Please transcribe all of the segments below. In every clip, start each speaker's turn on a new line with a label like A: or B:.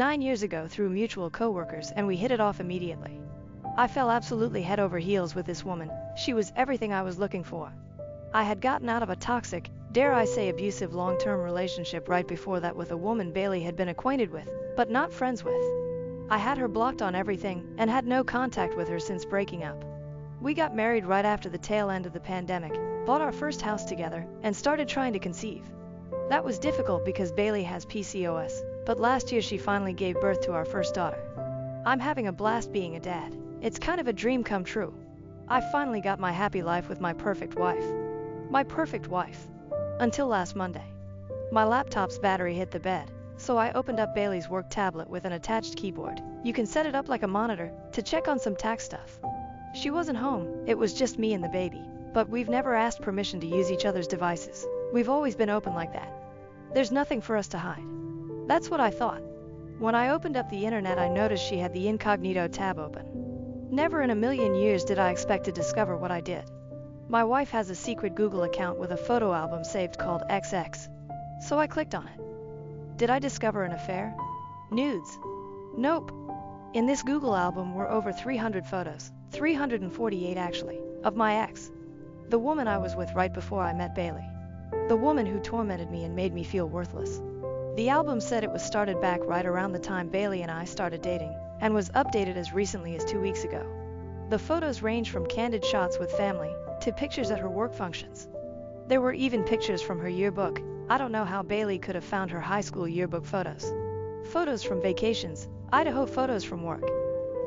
A: 9 years ago through mutual coworkers, and we hit it off immediately. I fell absolutely head over heels with this woman. She was everything I was looking for. I had gotten out of a toxic, dare I say abusive long-term relationship right before that with a woman Bailey had been acquainted with, but not friends with. I had her blocked on everything and had no contact with her since breaking up. We got married right after the tail end of the pandemic, bought our first house together, and started trying to conceive. That was difficult because Bailey has PCOS, but last year she finally gave birth to our first daughter. I'm having a blast being a dad. It's kind of a dream come true. I finally got my happy life with my perfect wife. My perfect wife. Until last Monday. My laptop's battery hit the bed, so I opened up Bailey's work tablet with an attached keyboard. You can set it up like a monitor to check on some tax stuff. She wasn't home, it was just me and the baby, but we've never asked permission to use each other's devices. We've always been open like that. There's nothing for us to hide. That's what I thought. When I opened up the internet, I noticed she had the incognito tab open. Never in a million years did I expect to discover what I did. My wife has a secret Google account with a photo album saved called XX. So I clicked on it. Did I discover an affair? Nudes? Nope. In this Google album were over 300 photos, 348 actually, of my ex. The woman I was with right before I met Bailey. The woman who tormented me and made me feel worthless. The album said it was started back right around the time Bailey and I started dating, and was updated as recently as 2 weeks ago. The photos range from candid shots with family, to pictures at her work functions. There were even pictures from her yearbook. I don't know how Bailey could have found her high school yearbook photos. Photos from vacations, Idaho photos from work.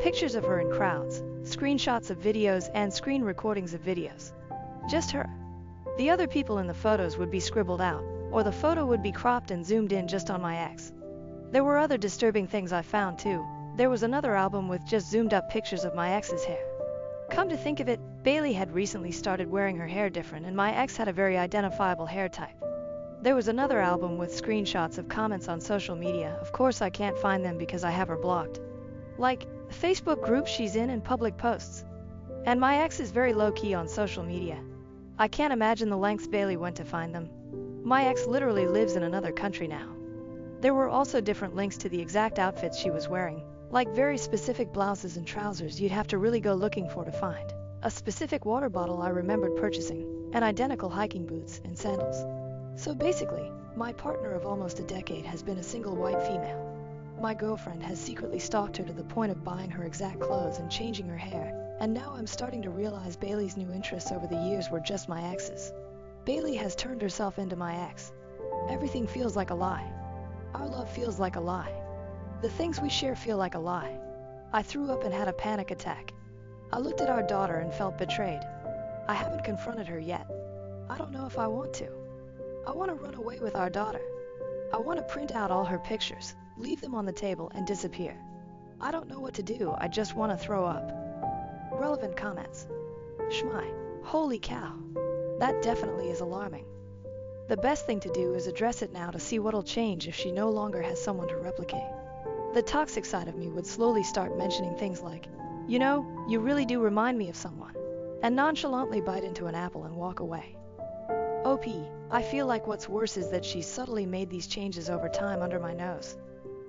A: Pictures of her in crowds, screenshots of videos and screen recordings of videos. Just her. The other people in the photos would be scribbled out, or the photo would be cropped and zoomed in just on my ex. There were other disturbing things I found too. There was another album with just zoomed up pictures of my ex's hair. Come to think of it, Bailey had recently started wearing her hair different and my ex had a very identifiable hair type. There was another album with screenshots of comments on social media. Of course I can't find them because I have her blocked. Like, Facebook groups she's in and public posts. And my ex is very low-key on social media. I can't imagine the lengths Bailey went to find them. My ex literally lives in another country now. There were also different links to the exact outfits she was wearing, like very specific blouses and trousers you'd have to really go looking for to find. A specific water bottle I remembered purchasing, and identical hiking boots and sandals. So basically, my partner of almost a decade has been a single white female. My girlfriend has secretly stalked her to the point of buying her exact clothes and changing her hair, and now I'm starting to realize Bailey's new interests over the years were just my ex's. Bailey has turned herself into my ex. Everything feels like a lie. Our love feels like a lie. The things we share feel like a lie. I threw up and had a panic attack. I looked at our daughter and felt betrayed. I haven't confronted her yet. I don't know if I want to. I want to run away with our daughter. I want to print out all her pictures, leave them on the table, and disappear. I don't know what to do, I just want to throw up. Relevant comments. Shmai. Holy cow. That definitely is alarming. The best thing to do is address it now to see what'll change if she no longer has someone to replicate. The toxic side of me would slowly start mentioning things like, you know, you really do remind me of someone, and nonchalantly bite into an apple and walk away. OP, I feel like what's worse is that she's subtly made these changes over time under my nose.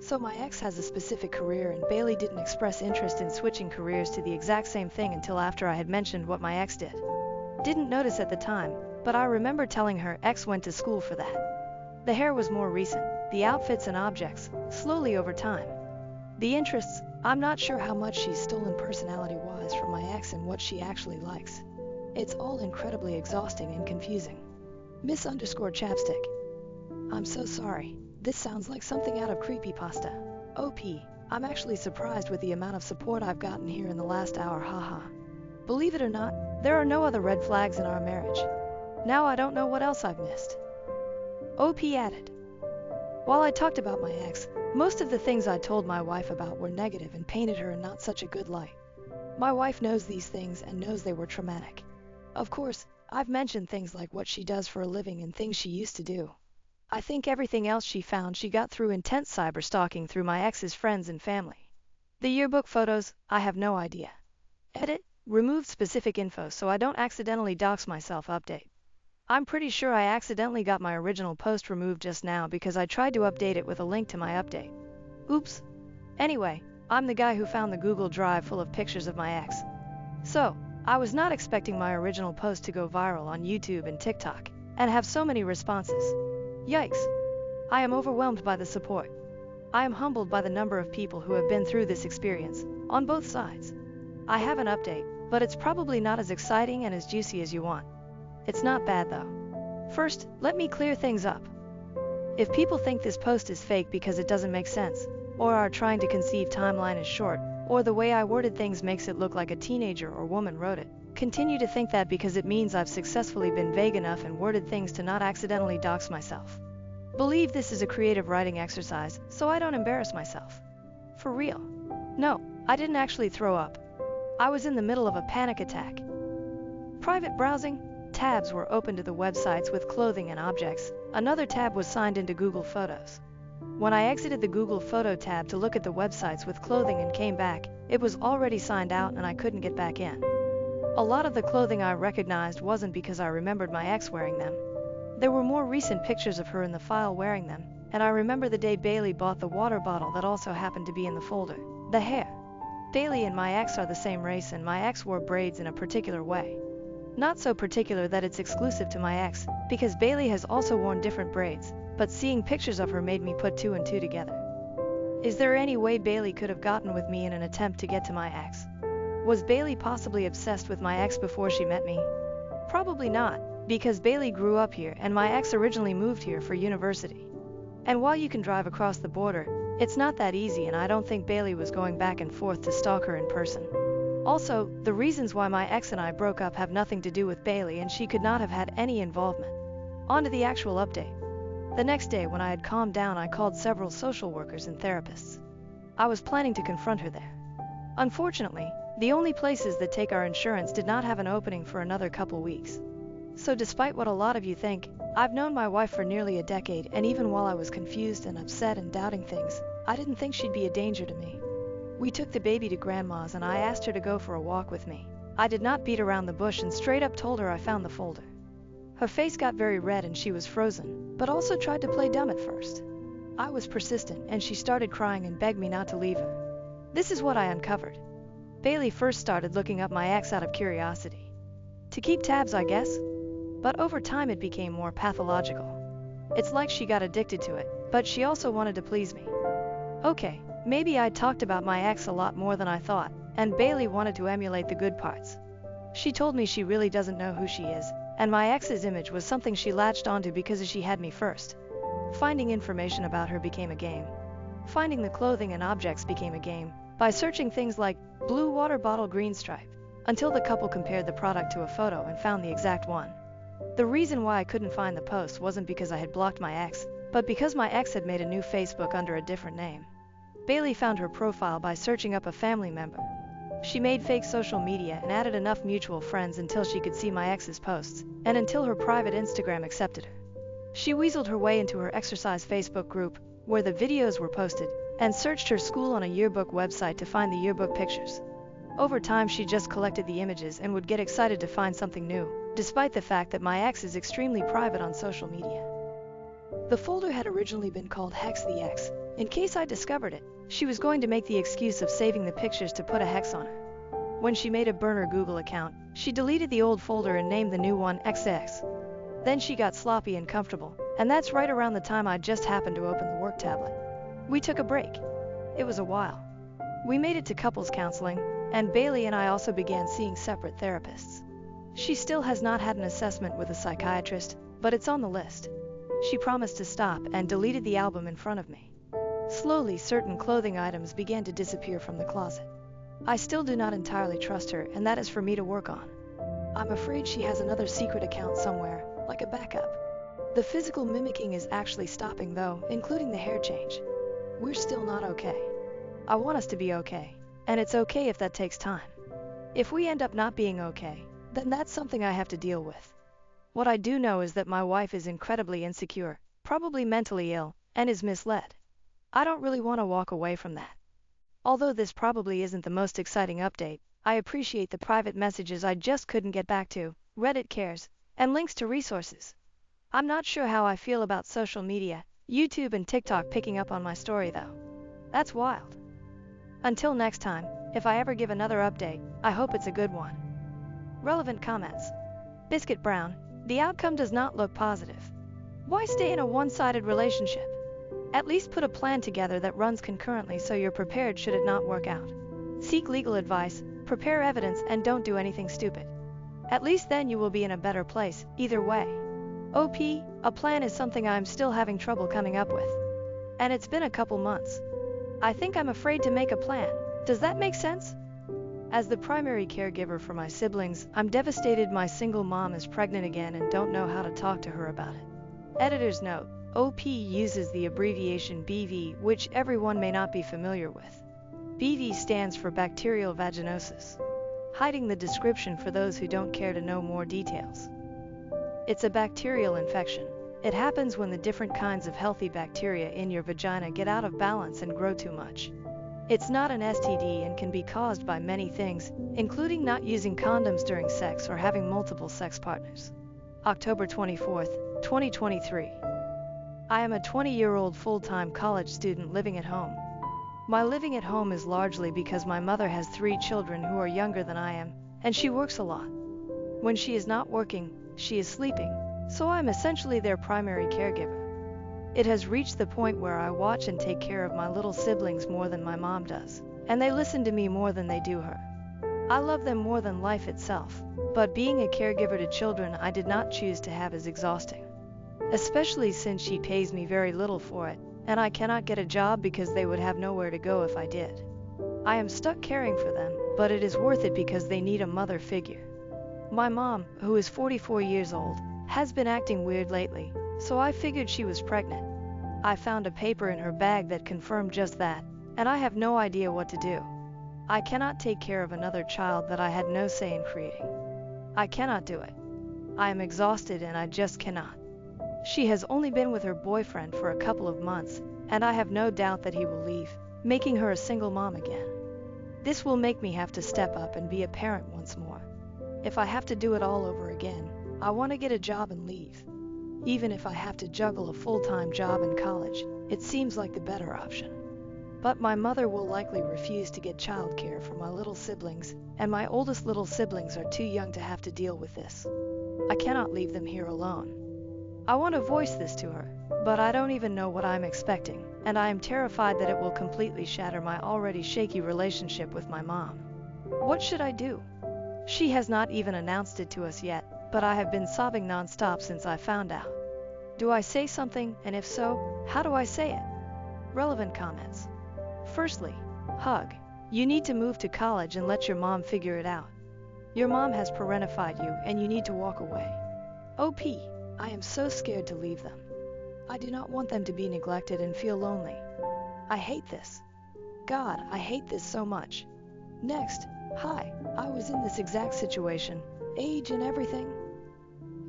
A: So my ex has a specific career and Bailey didn't express interest in switching careers to the exact same thing until after I had mentioned what my ex did. Didn't notice at the time, but I remember telling her ex went to school for that. The hair was more recent, the outfits and objects, slowly over time. The interests, I'm not sure how much she's stolen personality-wise from my ex and what she actually likes. It's all incredibly exhausting and confusing. Miss_chapstick. I'm so sorry. This sounds like something out of creepypasta. OP, I'm actually surprised with the amount of support I've gotten here in the last hour, haha. Believe it or not, there are no other red flags in our marriage. Now I don't know what else I've missed. OP added. While I talked about my ex, most of the things I told my wife about were negative and painted her in not such a good light. My wife knows these things and knows they were traumatic. Of course, I've mentioned things like what she does for a living and things she used to do. I think everything else she found she got through intense cyberstalking through my ex's friends and family. The yearbook photos, I have no idea. Edit, removed specific info so I don't accidentally dox myself. Update. I'm pretty sure I accidentally got my original post removed just now because I tried to update it with a link to my update. Oops, Anyway, I'm the guy who found the Google Drive full of pictures of my ex. So, I was not expecting my original post to go viral on YouTube and TikTok and have so many responses. Yikes! I am overwhelmed by the support. I am humbled by the number of people who have been through this experience, on both sides. I have an update, but it's probably not as exciting and as juicy as you want. It's not bad though. First, let me clear things up. If people think this post is fake because it doesn't make sense, or are trying to conceive timeline is short, or the way I worded things makes it look like a teenager or woman wrote it, continue to think that because it means I've successfully been vague enough and worded things to not accidentally dox myself. Believe this is a creative writing exercise, so I don't embarrass myself. For real. No, I didn't actually throw up. I was in the middle of a panic attack. Private browsing. Tabs were open to the websites with clothing and objects. Another tab was signed into Google Photos. When I exited the Google Photo tab to look at the websites with clothing and came back, it was already signed out and I couldn't get back in. A lot of the clothing I recognized wasn't because I remembered my ex wearing them. There were more recent pictures of her in the file wearing them, and I remember the day Bailey bought the water bottle that also happened to be in the folder. The hair. Bailey and my ex are the same race and my ex wore braids in a particular way. Not so particular that it's exclusive to my ex, because Bailey has also worn different braids, but seeing pictures of her made me put two and two together. Is there any way Bailey could have gotten with me in an attempt to get to my ex? Was Bailey possibly obsessed with my ex before she met me? Probably not, because Bailey grew up here and my ex originally moved here for university. And while you can drive across the border, it's not that easy and I don't think Bailey was going back and forth to stalk her in person. Also, the reasons why my ex and I broke up have nothing to do with Bailey and she could not have had any involvement. On to the actual update. The next day when I had calmed down I called several social workers and therapists. I was planning to confront her there. Unfortunately, the only places that take our insurance did not have an opening for another couple weeks. So despite what a lot of you think, I've known my wife for nearly a decade and even while I was confused and upset and doubting things, I didn't think she'd be a danger to me. We took the baby to grandma's and I asked her to go for a walk with me. I did not beat around the bush and straight up told her I found the folder. Her face got very red and she was frozen, but also tried to play dumb at first. I was persistent and she started crying and begged me not to leave her. This is what I uncovered. Bailey first started looking up my ex out of curiosity. To keep tabs, I guess. But over time it became more pathological. It's like she got addicted to it, but she also wanted to please me. Okay, maybe I talked about my ex a lot more than I thought, and Bailey wanted to emulate the good parts. She told me she really doesn't know who she is, and my ex's image was something she latched onto because she had me first. Finding information about her became a game. Finding the clothing and objects became a game, by searching things like blue water bottle green stripe, until the couple compared the product to a photo and found the exact one. The reason why I couldn't find the post wasn't because I had blocked my ex, but because my ex had made a new Facebook under a different name. Bailey found her profile by searching up a family member. She made fake social media and added enough mutual friends until she could see my ex's posts, and until her private Instagram accepted her. She weaseled her way into her exercise Facebook group, where the videos were posted, and searched her school on a yearbook website to find the yearbook pictures. Over time she just collected the images and would get excited to find something new, despite the fact that my ex is extremely private on social media. The folder had originally been called Hex the Ex. In case I discovered it, she was going to make the excuse of saving the pictures to put a hex on her. When she made a burner Google account, she deleted the old folder and named the new one XX. Then she got sloppy and comfortable, and that's right around the time I just happened to open the work tablet. We took a break. It was a while. We made it to couples counseling, and Bailey and I also began seeing separate therapists. She still has not had an assessment with a psychiatrist, but it's on the list. She promised to stop and deleted the album in front of me. Slowly, certain clothing items began to disappear from the closet. I still do not entirely trust her, and that is for me to work on. I'm afraid she has another secret account somewhere, like a backup. The physical mimicking is actually stopping though, including the hair change. We're still not okay. I want us to be okay, and it's okay if that takes time. If we end up not being okay, then that's something I have to deal with. What I do know is that my wife is incredibly insecure, probably mentally ill, and is misled. I don't really want to walk away from that. Although this probably isn't the most exciting update, I appreciate the private messages I just couldn't get back to, Reddit cares, and links to resources. I'm not sure how I feel about social media, YouTube and TikTok picking up on my story though. That's wild. Until next time, if I ever give another update, I hope it's a good one. Relevant comments. Biscuit Brown, the outcome does not look positive. Why stay in a one-sided relationship? At least put a plan together that runs concurrently so you're prepared should it not work out. Seek legal advice, prepare evidence, and don't do anything stupid. At least then you will be in a better place, either way. OP, a plan is something I'm still having trouble coming up with. And it's been a couple months. I think I'm afraid to make a plan. Does that make sense? As the primary caregiver for my siblings, I'm devastated my single mom is pregnant again and don't know how to talk to her about it. Editor's note, OP uses the abbreviation BV, which everyone may not be familiar with. BV stands for bacterial vaginosis. Hiding the description for those who don't care to know more details. It's a bacterial infection. It happens when the different kinds of healthy bacteria in your vagina get out of balance and grow too much. It's not an STD and can be caused by many things, including not using condoms during sex or having multiple sex partners. October 24, 2023. I am a 20-year-old full-time college student living at home. My living at home is largely because my mother has 3 children who are younger than I am, and she works a lot. When she is not working, she is sleeping, so I'm essentially their primary caregiver. It has reached the point where I watch and take care of my little siblings more than my mom does, and they listen to me more than they do her. I love them more than life itself, but being a caregiver to children I did not choose to have is exhausting. Especially since she pays me very little for it, and I cannot get a job because they would have nowhere to go if I did. I am stuck caring for them, but it is worth it because they need a mother figure. My mom, who is 44 years old, has been acting weird lately, so I figured she was pregnant. I found a paper in her bag that confirmed just that, and I have no idea what to do. I cannot take care of another child that I had no say in creating. I cannot do it. I am exhausted and I just cannot. She has only been with her boyfriend for a couple of months, and I have no doubt that he will leave, making her a single mom again. This will make me have to step up and be a parent once more. If I have to do it all over again, I want to get a job and leave. Even if I have to juggle a full-time job in college, it seems like the better option. But my mother will likely refuse to get childcare for my little siblings, and my oldest little siblings are too young to have to deal with this. I cannot leave them here alone. I want to voice this to her, but I don't even know what I'm expecting, and I am terrified that it will completely shatter my already shaky relationship with my mom. What should I do? She has not even announced it to us yet, but I have been sobbing non-stop since I found out. Do I say something, and if so, how do I say it? Relevant comments. Firstly, hug. You need to move to college and let your mom figure it out. Your mom has parentified you, and you need to walk away. OP. I am so scared to leave them. I do not want them to be neglected and feel lonely. I hate this. God, I hate this so much. Next, hi, I was in this exact situation, age and everything.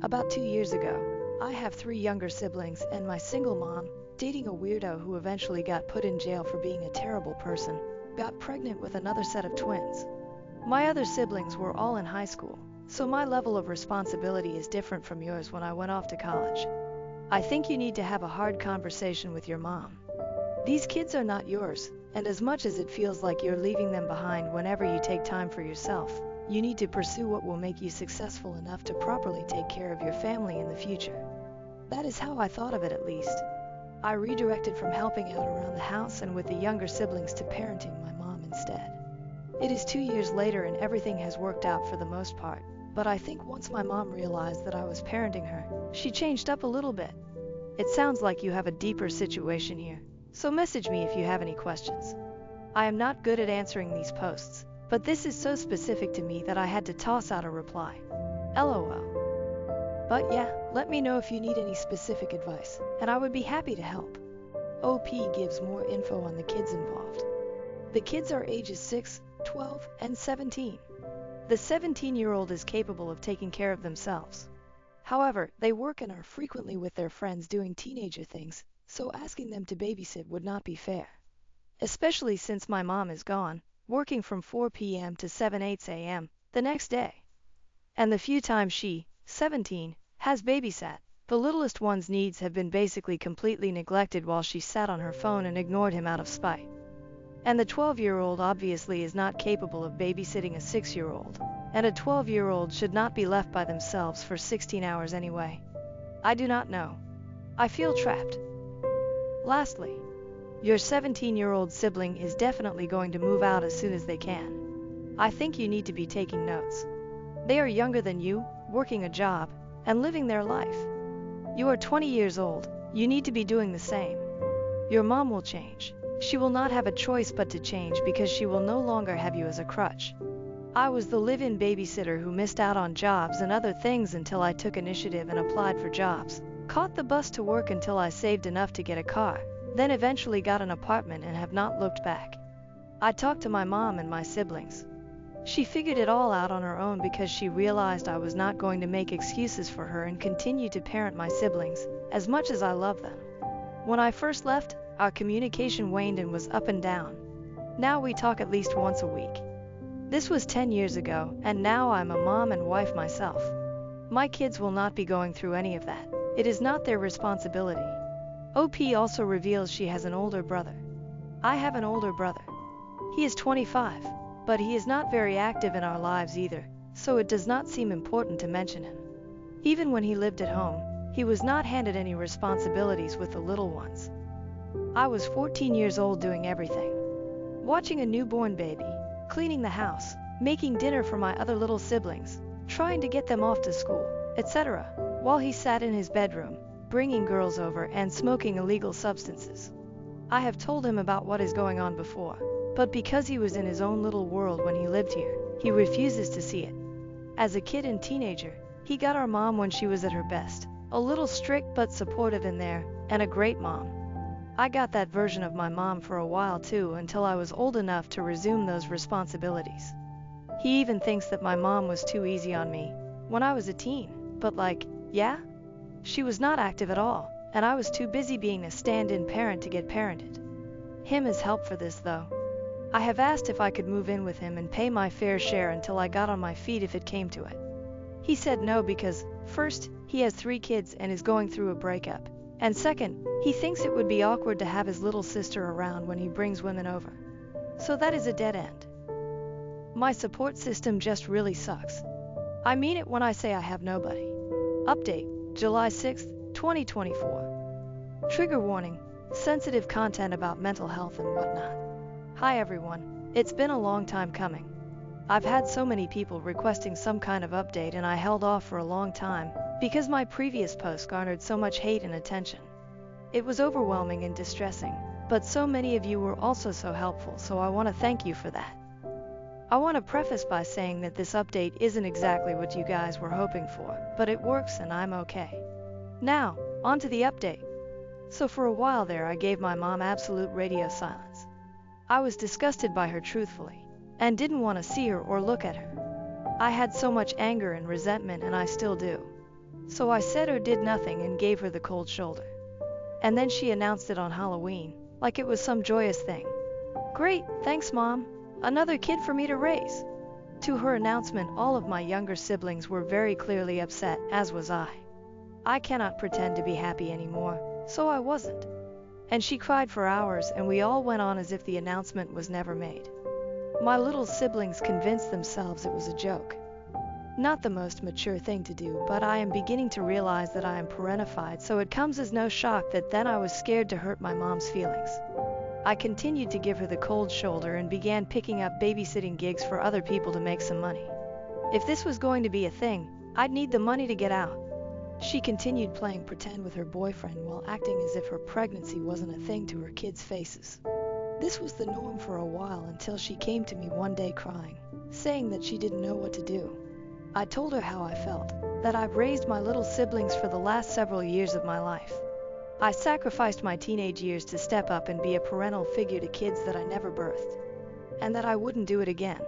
A: About 2 years ago, I have 3 younger siblings and my single mom, dating a weirdo who eventually got put in jail for being a terrible person, got pregnant with another set of twins. My other siblings were all in high school, so my level of responsibility is different from yours when I went off to college. I think you need to have a hard conversation with your mom. These kids are not yours, and as much as it feels like you're leaving them behind whenever you take time for yourself, you need to pursue what will make you successful enough to properly take care of your family in the future. That is how I thought of it, at least. I redirected from helping out around the house and with the younger siblings to parenting my mom instead. It is 2 years later and everything has worked out for the most part, but I think once my mom realized that I was parenting her, she changed up a little bit. It sounds like you have a deeper situation here, so message me if you have any questions. I am not good at answering these posts, but this is so specific to me that I had to toss out a reply. LOL. But yeah, let me know if you need any specific advice, and I would be happy to help. OP gives more info on the kids involved. The kids are ages 6, 12, and 17. The 17-year-old is capable of taking care of themselves. However, they work and are frequently with their friends doing teenager things, so asking them to babysit would not be fair. Especially since my mom is gone, working from 4 p.m. to 7-8 a.m. the next day. And the few times she, 17, has babysat, the littlest one's needs have been basically completely neglected while she sat on her phone and ignored him out of spite. And the 12-year-old obviously is not capable of babysitting a 6-year-old, and a 12-year-old should not be left by themselves for 16 hours anyway. I do not know. I feel trapped. Lastly, your 17-year-old sibling is definitely going to move out as soon as they can. I think you need to be taking notes. They are younger than you, working a job, and living their life. You are 20 years old, you need to be doing the same. Your mom will change. She will not have a choice but to change because she will no longer have you as a crutch. I was the live-in babysitter who missed out on jobs and other things until I took initiative and applied for jobs, caught the bus to work until I saved enough to get a car, then eventually got an apartment and have not looked back. I talked to my mom and my siblings. She figured it all out on her own because she realized I was not going to make excuses for her and continue to parent my siblings, as much as I love them. When I first left, our communication waned and was up and down. Now we talk at least once a week. This was 10 years ago, and now I'm a mom and wife myself. My kids will not be going through any of that. It is not their responsibility. OP also reveals she has an older brother. I have an older brother. He is 25, but he is not very active in our lives either, so it does not seem important to mention him. Even when he lived at home, he was not handed any responsibilities with the little ones. I was 14 years old doing everything. Watching a newborn baby, cleaning the house, making dinner for my other little siblings, trying to get them off to school, etc., while he sat in his bedroom, bringing girls over and smoking illegal substances. I have told him about what is going on before, but because he was in his own little world when he lived here, he refuses to see it. As a kid and teenager, he got our mom when she was at her best, a little strict but supportive in there, and a great mom. I got that version of my mom for a while too until I was old enough to resume those responsibilities. He even thinks that my mom was too easy on me when I was a teen, but yeah? She was not active at all, and I was too busy being a stand-in parent to get parented. Him has helped for this though. I have asked if I could move in with him and pay my fair share until I got on my feet if it came to it. He said no because, first, he has 3 kids and is going through a breakup, and second, he thinks it would be awkward to have his little sister around when he brings women over. So that is a dead end. My support system just really sucks. I mean it when I say I have nobody. Update, July 6, 2024. Trigger warning, sensitive content about mental health and whatnot. Hi everyone, it's been a long time coming. I've had so many people requesting some kind of update and I held off for a long time because my previous post garnered so much hate and attention. It was overwhelming and distressing, but so many of you were also so helpful, so I want to thank you for that. I want to preface by saying that this update isn't exactly what you guys were hoping for, but it works and I'm okay. Now, on to the update. So for a while there I gave my mom absolute radio silence. I was disgusted by her truthfully, and didn't want to see her or look at her. I had so much anger and resentment and I still do. So I said or did nothing and gave her the cold shoulder. And then she announced it on Halloween, like it was some joyous thing. Great, thanks Mom. Another kid for me to raise. To her announcement, all of my younger siblings were very clearly upset, as was I. I cannot pretend to be happy anymore, so I wasn't. And she cried for hours and we all went on as if the announcement was never made. My little siblings convinced themselves it was a joke. Not the most mature thing to do, but I am beginning to realize that I am parentified, so it comes as no shock that then I was scared to hurt my mom's feelings. I continued to give her the cold shoulder and began picking up babysitting gigs for other people to make some money. If this was going to be a thing, I'd need the money to get out. She continued playing pretend with her boyfriend while acting as if her pregnancy wasn't a thing to her kids' faces. This was the norm for a while until she came to me one day crying, saying that she didn't know what to do. I told her how I felt, that I've raised my little siblings for the last several years of my life. I sacrificed my teenage years to step up and be a parental figure to kids that I never birthed. And that I wouldn't do it again.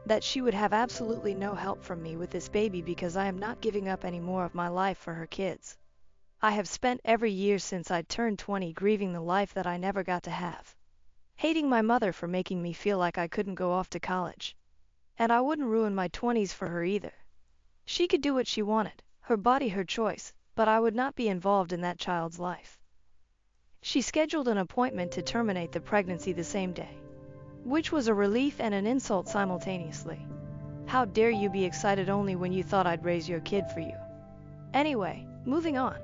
A: That she would have absolutely no help from me with this baby because I am not giving up any more of my life for her kids. I have spent every year since I turned 20 grieving the life that I never got to have. Hating my mother for making me feel like I couldn't go off to college. And I wouldn't ruin my 20s for her either. She could do what she wanted, her body, her choice, but I would not be involved in that child's life. She scheduled an appointment to terminate the pregnancy the same day. which was a relief and an insult simultaneously. How dare you be excited only when you thought I'd raise your kid for you? Anyway, moving on.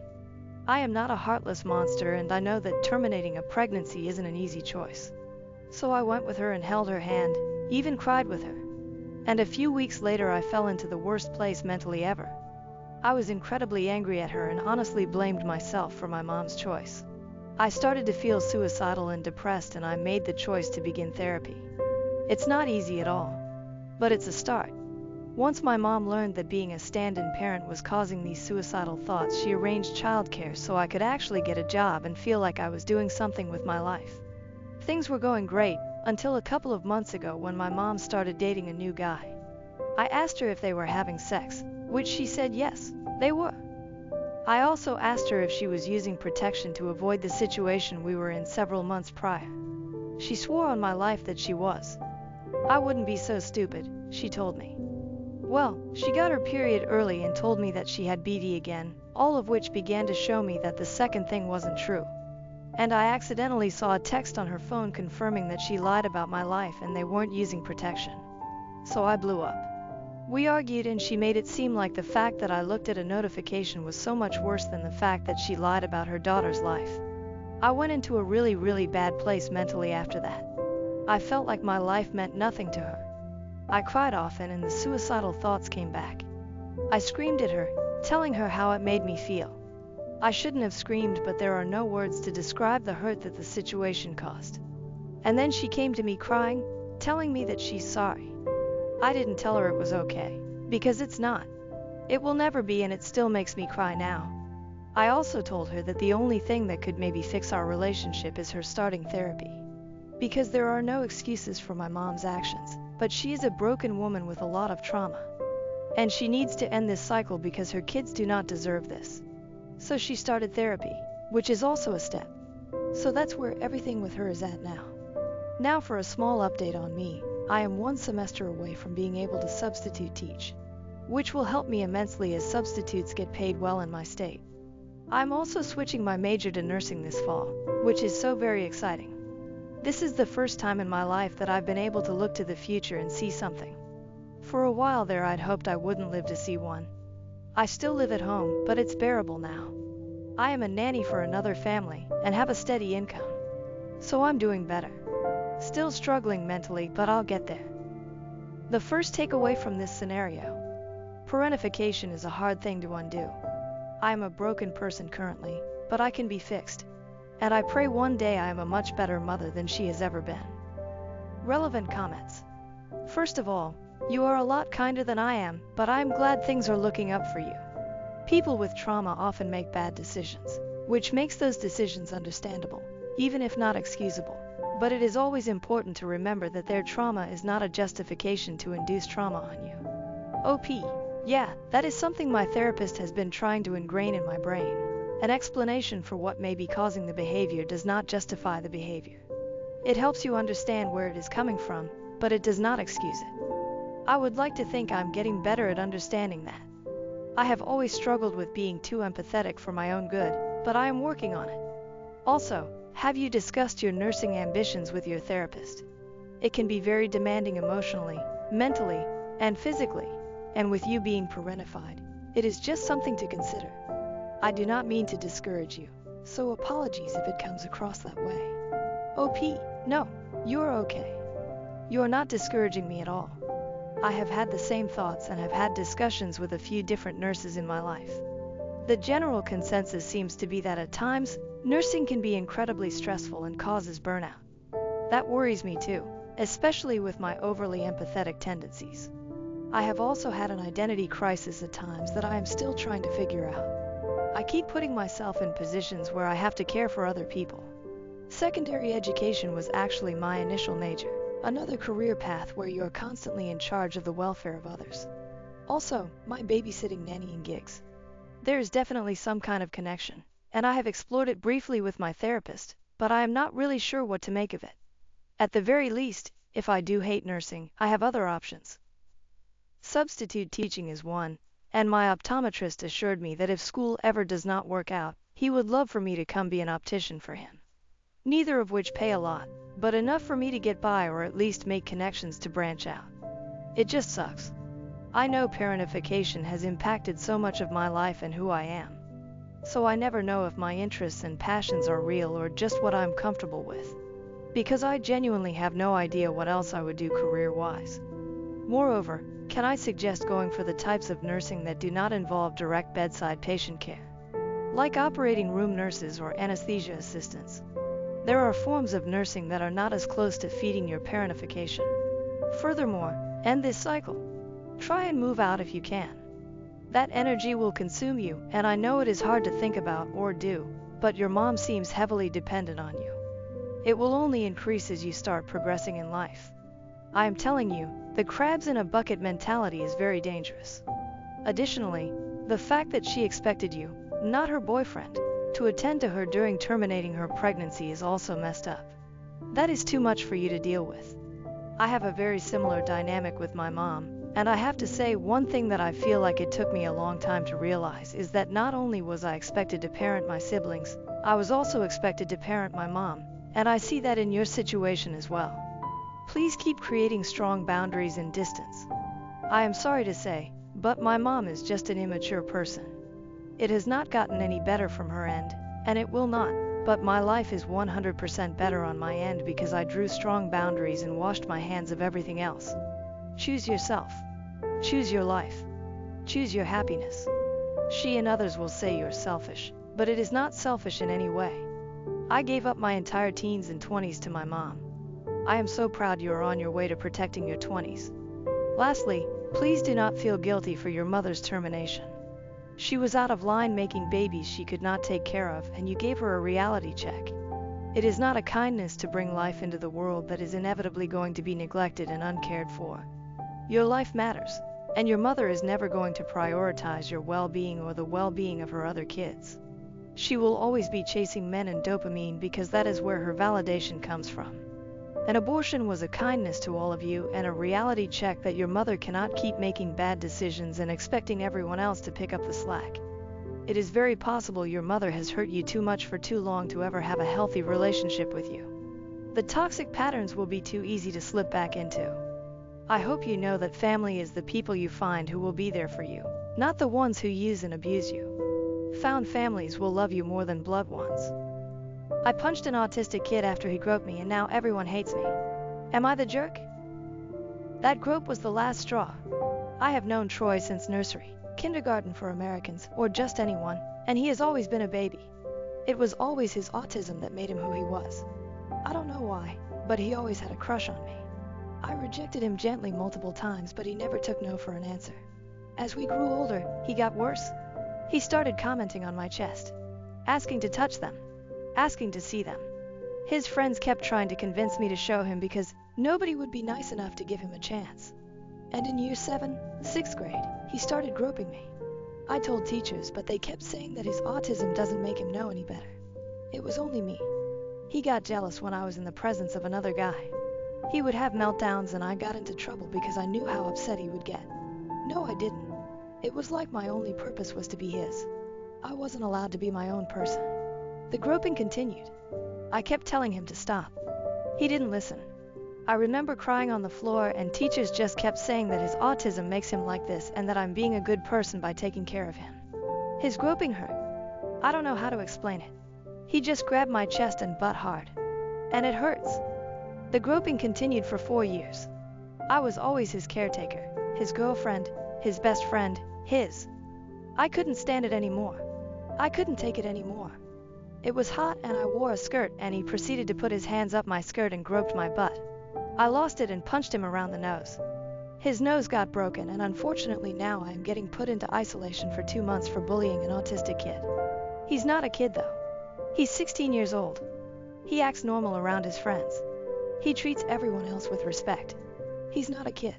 A: I am not a heartless monster, and I know that terminating a pregnancy isn't an easy choice. So I went with her and held her hand, even cried with her. And a few weeks later I fell into the worst place mentally ever. I was incredibly angry at her and honestly blamed myself for my mom's choice. I started to feel suicidal and depressed, and I made the choice to begin therapy. It's not easy at all, but it's a start. Once my mom learned that being a stand-in parent was causing these suicidal thoughts, she arranged childcare so I could actually get a job and feel like I was doing something with my life. Things were going great until a couple of months ago when my mom started dating a new guy. I asked her if they were having sex, which she said yes, they were. I also asked her if she was using protection to avoid the situation we were in several months prior. She swore on my life that she was. I wouldn't be so stupid, she told me. Well, she got her period early and told me that she had BD again, all of which began to show me that the second thing wasn't true. And I accidentally saw a text on her phone confirming that she lied about my life and they weren't using protection. So I blew up. We argued and she made it seem like the fact that I looked at a notification was so much worse than the fact that she lied about her daughter's life. I went into a really bad place mentally after that. I felt like my life meant nothing to her. I cried often and the suicidal thoughts came back. I screamed at her, telling her how it made me feel. I shouldn't have screamed, but there are no words to describe the hurt that the situation caused. And then she came to me crying, telling me that she's sorry. I didn't tell her it was okay, because it's not. It will never be, and it still makes me cry now. I also told her that the only thing that could maybe fix our relationship is her starting therapy. Because there are no excuses for my mom's actions, but she is a broken woman with a lot of trauma. And she needs to end this cycle because her kids do not deserve this. So she started therapy, which is also a step. So that's where everything with her is at now. Now for a small update on me. I am 1 semester away from being able to substitute teach, which will help me immensely as substitutes get paid well in my state. I'm also switching my major to nursing this fall, which is so very exciting. This is the first time in my life that I've been able to look to the future and see something. For a while there I'd hoped I wouldn't live to see one. I still live at home, but it's bearable now. I am a nanny for another family and have a steady income. So I'm doing better. Still struggling mentally, but I'll get there. The first takeaway from this scenario: parentification is a hard thing to undo. I am a broken person currently, but I can be fixed. And I pray one day I am a much better mother than she has ever been. Relevant comments. First of all, you are a lot kinder than I am, but I am glad things are looking up for you. People with trauma often make bad decisions, which makes those decisions understandable, even if not excusable. But it is always important to remember that their trauma is not a justification to induce trauma on you. OP. Yeah, that is something my therapist has been trying to ingrain in my brain. An explanation for what may be causing the behavior does not justify the behavior. It helps you understand where it is coming from, but it does not excuse it. I would like to think I'm getting better at understanding that. I have always struggled with being too empathetic for my own good, but I am working on it. Also, have you discussed your nursing ambitions with your therapist? It can be very demanding emotionally, mentally, and physically, and with you being parentified, it is just something to consider. I do not mean to discourage you, so apologies if it comes across that way. OP, no, you're okay. You're not discouraging me at all. I have had the same thoughts and have had discussions with a few different nurses in my life. The general consensus seems to be that at times, nursing can be incredibly stressful and causes burnout. That worries me too, especially with my overly empathetic tendencies. I have also had an identity crisis at times that I am still trying to figure out. I keep putting myself in positions where I have to care for other people. Secondary education was actually my initial major, another career path where you are constantly in charge of the welfare of others. Also, my babysitting nannying gigs. There is definitely some kind of connection, and I have explored it briefly with my therapist, but I am not really sure what to make of it. At the very least, if I do hate nursing, I have other options. Substitute teaching is one, and my optometrist assured me that if school ever does not work out, he would love for me to come be an optician for him. neither of which pay a lot, but enough for me to get by or at least make connections to branch out. It just sucks. I know parentification has impacted so much of my life and who I am. So I never know if my interests and passions are real or just what I'm comfortable with. Because I genuinely have no idea what else I would do career-wise. Moreover, can I suggest going for the types of nursing that do not involve direct bedside patient care? Like operating room nurses or anesthesia assistants. There are forms of nursing that are not as close to feeding your parentification. Furthermore, end this cycle. Try and move out if you can. That energy will consume you, and I know it is hard to think about or do, but your mom seems heavily dependent on you. It will only increase as you start progressing in life. I am telling you, the crabs in a bucket mentality is very dangerous. Additionally, the fact that she expected you, not her boyfriend, to attend to her during terminating her pregnancy is also messed up. That is too much for you to deal with. I have a very similar dynamic with my mom, and I have to say one thing that I feel like it took me a long time to realize is that not only was I expected to parent my siblings, I was also expected to parent my mom, and I see that in your situation as well. Please keep creating strong boundaries and distance. I am sorry to say, but my mom is just an immature person. It has not gotten any better from her end, and it will not, but my life is 100% better on my end because I drew strong boundaries and washed my hands of everything else. Choose yourself. Choose your life. Choose your happiness. She and others will say you're selfish, but it is not selfish in any way. I gave up my entire teens and 20s to my mom. I am so proud you are on your way to protecting your 20s. Lastly, please do not feel guilty for your mother's termination. She was out of line making babies she could not take care of, and you gave her a reality check. It is not a kindness to bring life into the world that is inevitably going to be neglected and uncared for. Your life matters, and your mother is never going to prioritize your well-being or the well-being of her other kids. She will always be chasing men and dopamine because that is where her validation comes from. An abortion was a kindness to all of you and a reality check that your mother cannot keep making bad decisions and expecting everyone else to pick up the slack. It is very possible your mother has hurt you too much for too long to ever have a healthy relationship with you. The toxic patterns will be too easy to slip back into. I hope you know that family is the people you find who will be there for you, not the ones who use and abuse you. Found families will love you more than blood ones. I punched an autistic kid after he groped me and now everyone hates me. Am I the jerk? That grope was the last straw. I have known Troy since nursery, kindergarten for Americans, or just anyone, and he has always been a baby. It was always his autism that made him who he was. I don't know why, but he always had a crush on me. I rejected him gently multiple times, but he never took no for an answer. As we grew older, he got worse. He started commenting on my chest, asking to touch them, asking to see them. His friends kept trying to convince me to show him because nobody would be nice enough to give him a chance. And in year 7, 6th grade, he started groping me. I told teachers, but they kept saying that his autism doesn't make him know any better. It was only me. He got jealous when I was in the presence of another guy. He would have meltdowns and I got into trouble because I knew how upset he would get. No, I didn't. It was like my only purpose was to be his. I wasn't allowed to be my own person. The groping continued. I kept telling him to stop. He didn't listen. I remember crying on the floor and teachers just kept saying that his autism makes him like this and that I'm being a good person by taking care of him. His groping hurt. I don't know how to explain it. He just grabbed my chest and butt hard. And it hurts. The groping continued for 4 years. I was always his caretaker, his girlfriend, his best friend, his. I couldn't stand it anymore. I couldn't take it anymore. It was hot and I wore a skirt and he proceeded to put his hands up my skirt and groped my butt. I lost it and punched him around the nose. His nose got broken and unfortunately now I am getting put into isolation for 2 months for bullying an autistic kid. He's not a kid though. He's 16 years old. He acts normal around his friends. He treats everyone else with respect. He's not a kid.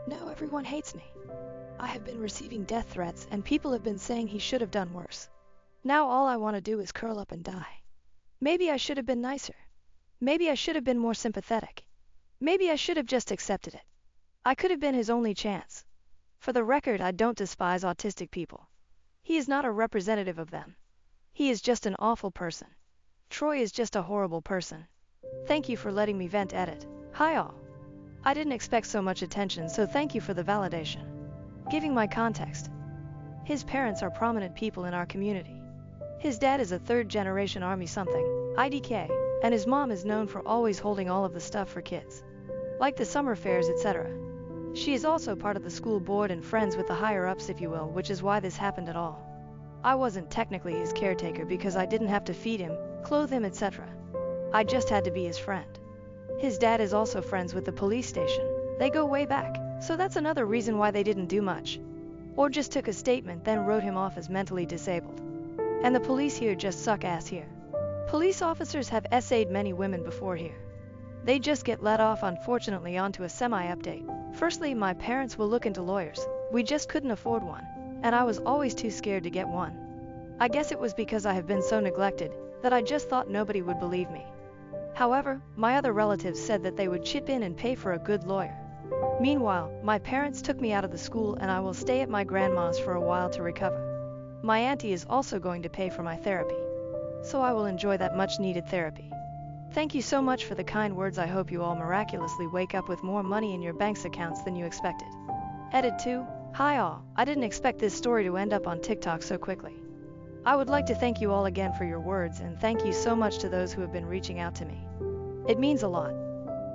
A: Now everyone hates me. I have been receiving death threats and people have been saying he should have done worse. Now all I want to do is curl up and die. Maybe I should have been nicer. Maybe I should have been more sympathetic. Maybe I should have just accepted it. I could have been his only chance. For the record, I don't despise autistic people. He is not a representative of them. He is just an awful person. Troy is just a horrible person. Thank you for letting me vent. Edit. Hi all. I didn't expect so much attention, so thank you for the validation. Giving my context. His parents are prominent people in our community. His dad is a third-generation Army something, IDK, and his mom is known for always holding all of the stuff for kids, like the summer fairs, etc. She is also part of the school board and friends with the higher-ups, if you will, which is why this happened at all. I wasn't technically his caretaker because I didn't have to feed him, clothe him, etc. I just had to be his friend. His dad is also friends with the police station. They go way back, so that's another reason why they didn't do much. Or just took a statement then wrote him off as mentally disabled. And the police here just suck ass here. Police officers have essayed many women before here. They just get let off, unfortunately. Onto a semi-update. Firstly, my parents will look into lawyers. We just couldn't afford one, and I was always too scared to get one. I guess it was because I have been so neglected that I just thought nobody would believe me. However, my other relatives said that they would chip in and pay for a good lawyer. Meanwhile, my parents took me out of the school and I will stay at my grandma's for a while to recover. My auntie is also going to pay for my therapy, so I will enjoy that much-needed therapy. Thank you so much for the kind words. I hope you all miraculously wake up with more money in your bank's accounts than you expected. Edit 2. Hi all. I didn't expect this story to end up on TikTok so quickly. I would like to thank you all again for your words, and thank you so much to those who have been reaching out to me. It means a lot.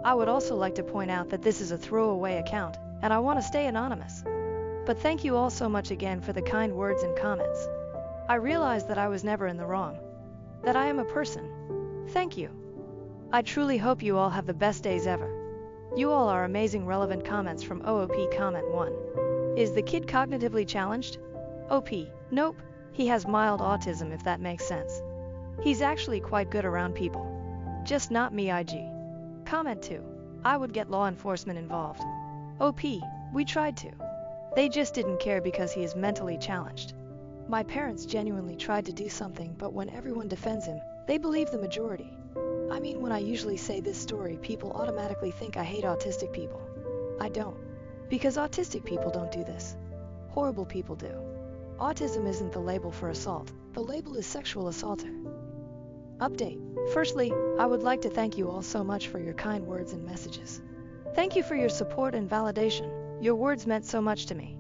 A: I would also like to point out that this is a throwaway account, and I want to stay anonymous. But thank you all so much again for the kind words and comments. I realized that I was never in the wrong. That I am a person. Thank you. I truly hope you all have the best days ever. You all are amazing. Relevant comments from OOP. Comment 1. Is the kid cognitively challenged? OP. Nope. He has mild autism, if that makes sense. He's actually quite good around people. Just not me. IG. Comment 2. I would get law enforcement involved. OP. We tried to. They just didn't care because he is mentally challenged. My parents genuinely tried to do something, but when everyone defends him, they believe the majority. I mean, when I usually say this story, people automatically think I hate autistic people. I don't. Because autistic people don't do this. Horrible people do. Autism isn't the label for assault. The label is sexual assaulter. Update. Firstly, I would like to thank you all so much for your kind words and messages. Thank you for your support and validation. Your words meant so much to me.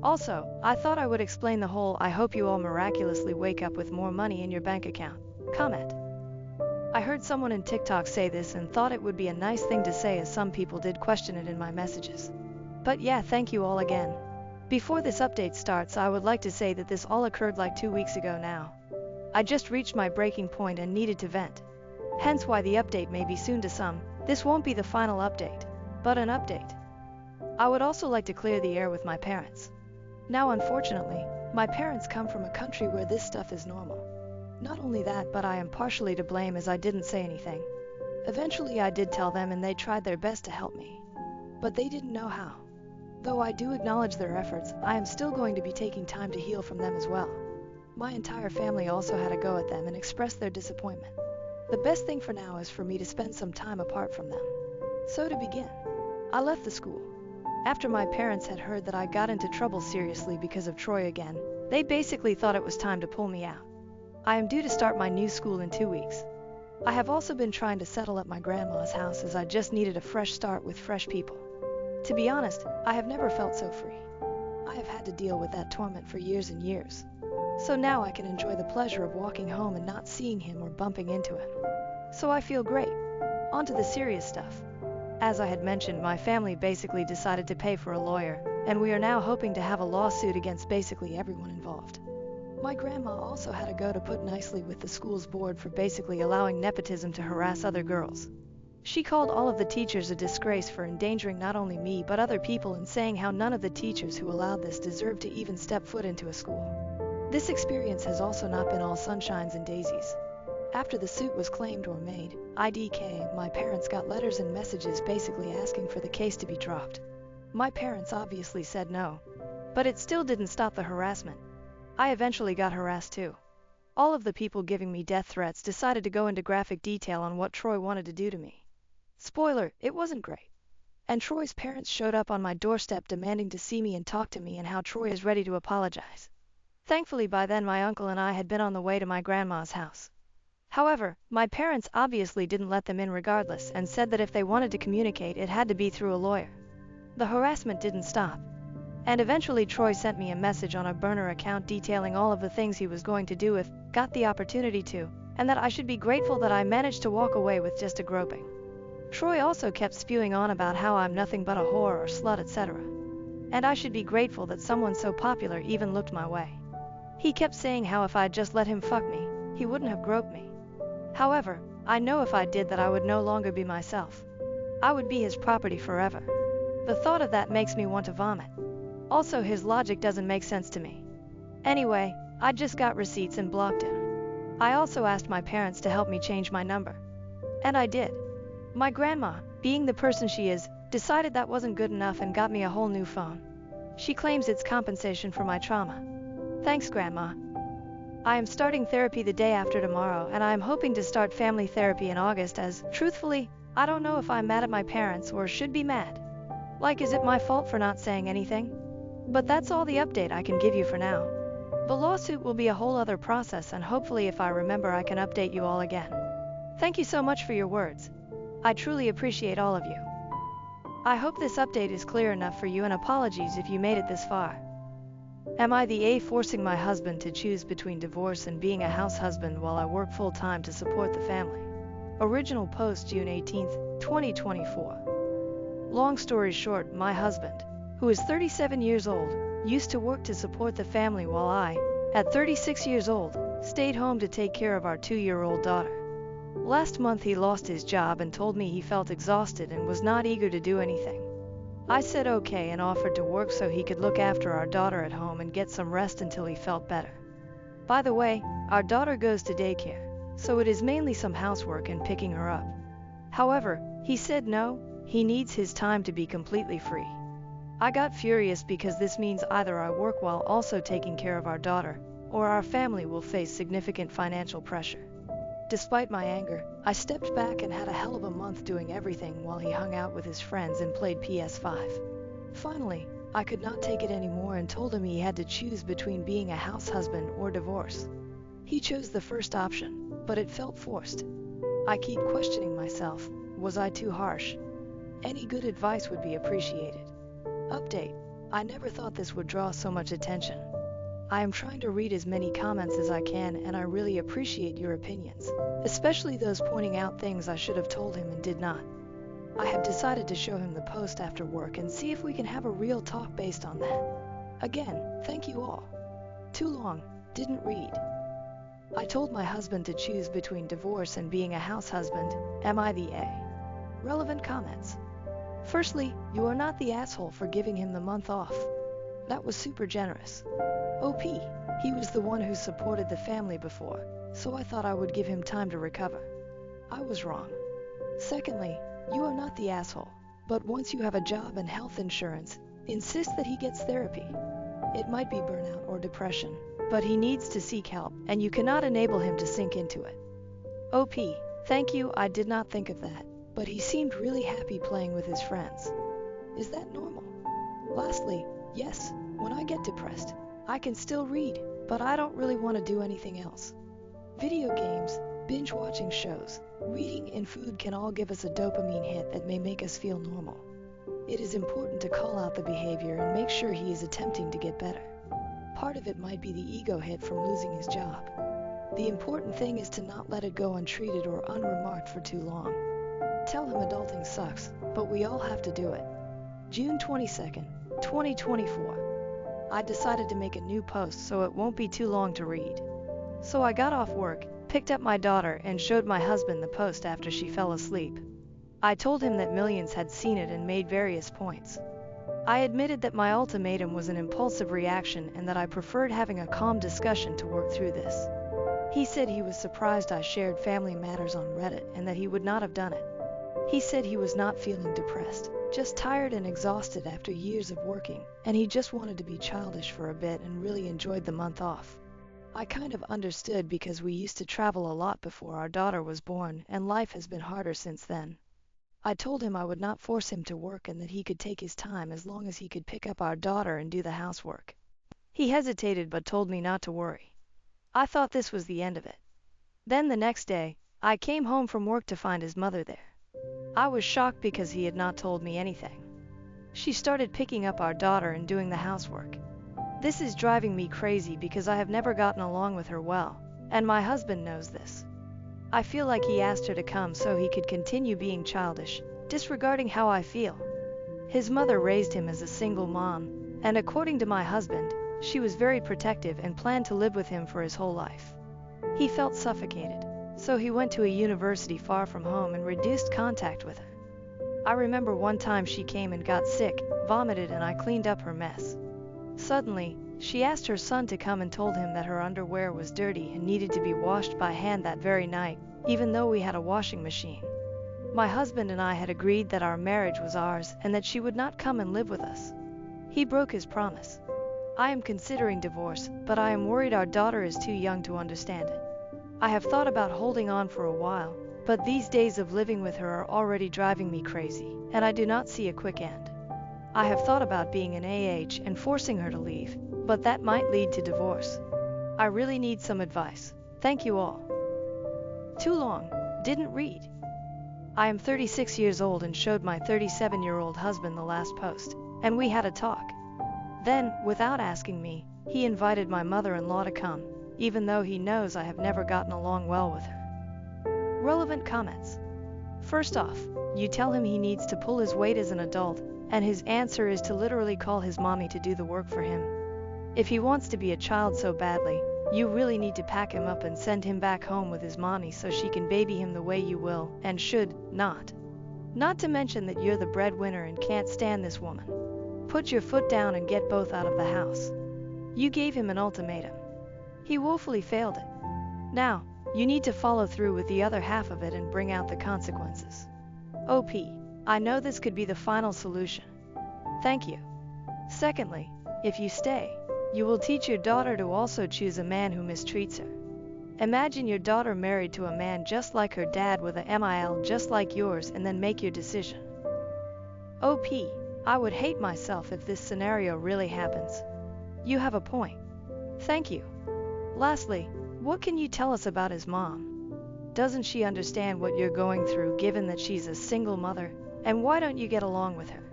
A: Also, I thought I would explain the whole "I hope you all miraculously wake up with more money in your bank account" comment. I heard someone in TikTok say this and thought it would be a nice thing to say, as some people did question it in my messages. But yeah, thank you all again. Before this update starts, I would like to say that this all occurred like 2 weeks ago now. I just reached my breaking point and needed to vent. Hence why the update may be soon to some. This won't be the final update, but an update. I would also like to clear the air with my parents. Now, unfortunately, my parents come from a country where this stuff is normal. Not only that, but I am partially to blame as I didn't say anything. Eventually I did tell them and they tried their best to help me. But they didn't know how. Though I do acknowledge their efforts, I am still going to be taking time to heal from them as well. My entire family also had a go at them and expressed their disappointment. The best thing for now is for me to spend some time apart from them. So to begin, I left the school. After my parents had heard that I got into trouble seriously because of Troy again, they basically thought it was time to pull me out. I am due to start my new school in 2 weeks. I have also been trying to settle at my grandma's house as I just needed a fresh start with fresh people. To be honest, I have never felt so free. I have had to deal with that torment for years and years. So now I can enjoy the pleasure of walking home and not seeing him or bumping into him. So I feel great. On to the serious stuff. As I had mentioned, my family basically decided to pay for a lawyer, and we are now hoping to have a lawsuit against basically everyone involved. My grandma also had a go, to put nicely, with the school's board for basically allowing nepotism to harass other girls. She called all of the teachers a disgrace for endangering not only me but other people, and saying how none of the teachers who allowed this deserved to even step foot into a school. This experience has also not been all sunshines and daisies. After the suit was claimed or made, IDK, my parents got letters and messages basically asking for the case to be dropped. My parents obviously said no. But it still didn't stop the harassment. I eventually got harassed too. All of the people giving me death threats decided to go into graphic detail on what Troy wanted to do to me. Spoiler, it wasn't great. And Troy's parents showed up on my doorstep demanding to see me and talk to me, and how Troy is ready to apologize. Thankfully by then my uncle and I had been on the way to my grandma's house. However, my parents obviously didn't let them in regardless and said that if they wanted to communicate, it had to be through a lawyer. The harassment didn't stop. And eventually Troy sent me a message on a burner account detailing all of the things he was going to do if got the opportunity to, and that I should be grateful that I managed to walk away with just a groping. Troy also kept spewing on about how I'm nothing but a whore or slut, etc. And I should be grateful that someone so popular even looked my way. He kept saying how if I'd just let him fuck me, he wouldn't have groped me. However, I know if I did that I would no longer be myself. I would be his property forever. The thought of that makes me want to vomit. Also, his logic doesn't make sense to me. Anyway, I just got receipts and blocked him. I also asked my parents to help me change my number. And I did. My grandma, being the person she is, decided that wasn't good enough and got me a whole new phone. She claims it's compensation for my trauma. Thanks, Grandma. I am starting therapy the day after tomorrow, and I am hoping to start family therapy in August as, truthfully, I don't know if I'm mad at my parents or should be mad. Like, is it my fault for not saying anything? But that's all the update I can give you for now. The lawsuit will be a whole other process, and hopefully if I remember I can update you all again. Thank you so much for your words. I truly appreciate all of you. I hope this update is clear enough for you, and apologies if you made it this far. Am I the A forcing my husband to choose between divorce and being a house husband while I work full-time to support the family? Original post June 18, 2024. Long story short, my husband, who is 37 years old, used to work to support the family while I, at 36 years old, stayed home to take care of our 2-year-old daughter. Last month he lost his job and told me he felt exhausted and was not eager to do anything. I said okay and offered to work so he could look after our daughter at home and get some rest until he felt better. By the way, our daughter goes to daycare, so it is mainly some housework and picking her up. However, he said no, he needs his time to be completely free. I got furious because this means either I work while also taking care of our daughter, or our family will face significant financial pressure. Despite my anger, I stepped back and had a hell of a month doing everything while he hung out with his friends and played PS5. Finally, I could not take it anymore and told him he had to choose between being a house husband or divorce. He chose the first option, but it felt forced. I keep questioning myself, was I too harsh? Any good advice would be appreciated. Update: I never thought this would draw so much attention. I am trying to read as many comments as I can, and I really appreciate your opinions, especially those pointing out things I should have told him and did not. I have decided to show him the post after work and see if we can have a real talk based on that. Again, thank you all. Too long, didn't read. I told my husband to choose between divorce and being a house husband. Am I the A? Relevant comments. Firstly, you are not the asshole for giving him the month off. That was super generous. OP, he was the one who supported the family before, so I thought I would give him time to recover. I was wrong. Secondly, you are not the asshole, but once you have a job and health insurance, insist that he gets therapy. It might be burnout or depression, but he needs to seek help, and you cannot enable him to sink into it. OP, thank you, I did not think of that, but he seemed really happy playing with his friends. Is that normal? Lastly, yes, when I get depressed, I can still read, but I don't really want to do anything else. Video games, binge watching shows, reading and food can all give us a dopamine hit that may make us feel normal. It is important to call out the behavior and make sure he is attempting to get better. Part of it might be the ego hit from losing his job. The important thing is to not let it go untreated or unremarked for too long. Tell him adulting sucks, but we all have to do it. June 22nd, 2024. I decided to make a new post so it won't be too long to read. So I got off work, picked up my daughter, and showed my husband the post after she fell asleep. I told him that millions had seen it and made various points. I admitted that my ultimatum was an impulsive reaction and that I preferred having a calm discussion to work through this. He said he was surprised I shared family matters on Reddit and that he would not have done it. He said he was not feeling depressed, just tired and exhausted after years of working, and he just wanted to be childish for a bit and really enjoyed the month off. I kind of understood because we used to travel a lot before our daughter was born, and life has been harder since then. I told him I would not force him to work and that he could take his time as long as he could pick up our daughter and do the housework. He hesitated but told me not to worry. I thought this was the end of it. Then the next day, I came home from work to find his mother there. I was shocked because he had not told me anything. She started picking up our daughter and doing the housework. This is driving me crazy because I have never gotten along with her well, and my husband knows this. I feel like he asked her to come so he could continue being childish, disregarding how I feel. His mother raised him as a single mom, and according to my husband, she was very protective and planned to live with him for his whole life. He felt suffocated, so he went to a university far from home and reduced contact with her. I remember one time she came and got sick, vomited, and I cleaned up her mess. Suddenly, she asked her son to come and told him that her underwear was dirty and needed to be washed by hand that very night, even though we had a washing machine. My husband and I had agreed that our marriage was ours and that she would not come and live with us. He broke his promise. I am considering divorce, but I am worried our daughter is too young to understand it. I have thought about holding on for a while, but these days of living with her are already driving me crazy, and I do not see a quick end. I have thought about being an AH and forcing her to leave, but that might lead to divorce. I really need some advice. Thank you all. Too long. Didn't read. I am 36 years old and showed my 37-year-old husband the last post, and we had a talk. Then, without asking me, he invited my mother-in-law to come, even though he knows I have never gotten along well with her. Relevant comments. First off, you tell him he needs to pull his weight as an adult, and his answer is to literally call his mommy to do the work for him. If he wants to be a child so badly, you really need to pack him up and send him back home with his mommy so she can baby him the way you will, and should, not. Not to mention that you're the breadwinner and can't stand this woman. Put your foot down and get both out of the house. You gave him an ultimatum. He woefully failed it. Now, you need to follow through with the other half of it and bring out the consequences. OP, I know this could be the final solution. Thank you. Secondly, if you stay, you will teach your daughter to also choose a man who mistreats her. Imagine your daughter married to a man just like her dad with a MIL just like yours, and then make your decision. OP, I would hate myself if this scenario really happens. You have a point. Thank you. Lastly, what can you tell us about his mom? Doesn't she understand what you're going through given that she's a single mother, and why don't you get along with her?